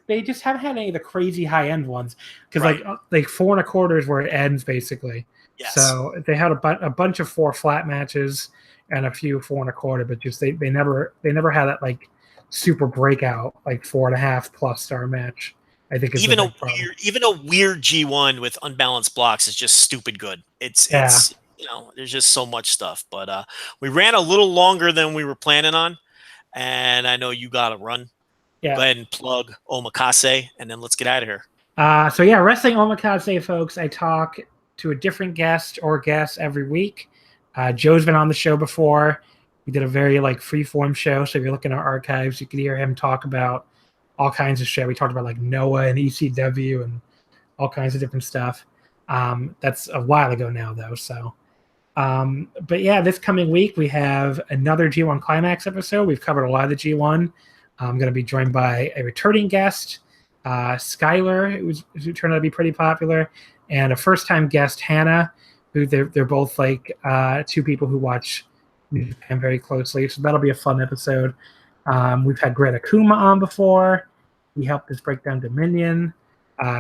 they just haven't had any of the crazy high end ones because like 4 1/4 is where it ends basically. Yes. So they had a bunch of 4 flat matches and a few 4 1/4, but just they never had that like super breakout like 4.5+ star match. I think even a weird G1 with unbalanced blocks is just stupid good. It's there's just so much stuff. But we ran a little longer than we were planning on, and I know you got to run. Yeah. Go ahead and plug Omakase, and then let's get out of here. So yeah, Wrestling Omakase, folks. I talk to a different guest or guests every week. Joe's been on the show before. We did a very like free-form show, so if you look in our archives, you can hear him talk about all kinds of shit. We talked about like Noah and ECW and all kinds of different stuff. That's a while ago now, though. So, but yeah, this coming week we have another G1 Climax episode. We've covered a lot of the G1. I'm going to be joined by a returning guest, Skylar, who turned out to be pretty popular, and a first-time guest, Hannah, who they're both like 2 people who watch New Japan very closely. So that'll be a fun episode. We've had Greta Kuma on before. He helped us break down Dominion.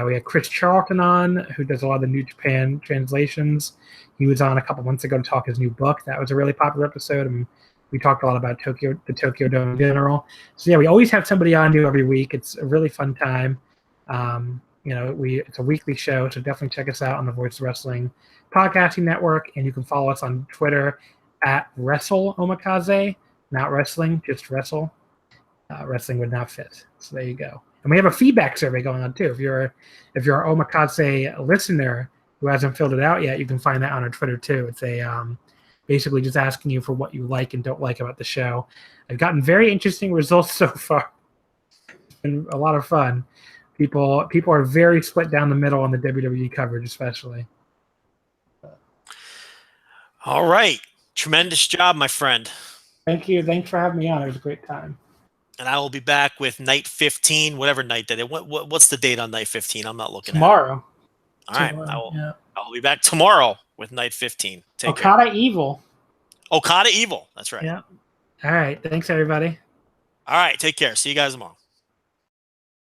We had Chris Charlton on, who does a lot of the New Japan translations. He was on a couple months ago to talk his new book. That was a really popular episode. And we talked a lot about the Tokyo Dome in general. So yeah, we always have somebody on new every week. It's a really fun time. It's a weekly show, so definitely check us out on the Voice of Wrestling podcasting network. And you can follow us on Twitter at Wrestle Omakase. Not wrestling, just wrestle. Wrestling would not fit. So there you go. And we have a feedback survey going on too. If you're an Omakase listener who hasn't filled it out yet, you can find that on our Twitter too. It's basically just asking you for what you like and don't like about the show. I've gotten very interesting results so far. It's been a lot of fun. People are very split down the middle on the WWE coverage, especially. All right. Tremendous job, my friend. Thank you. Thanks for having me on. It was a great time. And I will be back with night 15, whatever night that is. What's the date on night 15? I'm not looking tomorrow. All right. I'll be back tomorrow with night 15. Take care. Okada Evil. Okada Evil. That's right. Yeah. All right. Thanks, everybody. All right. Take care. See you guys tomorrow.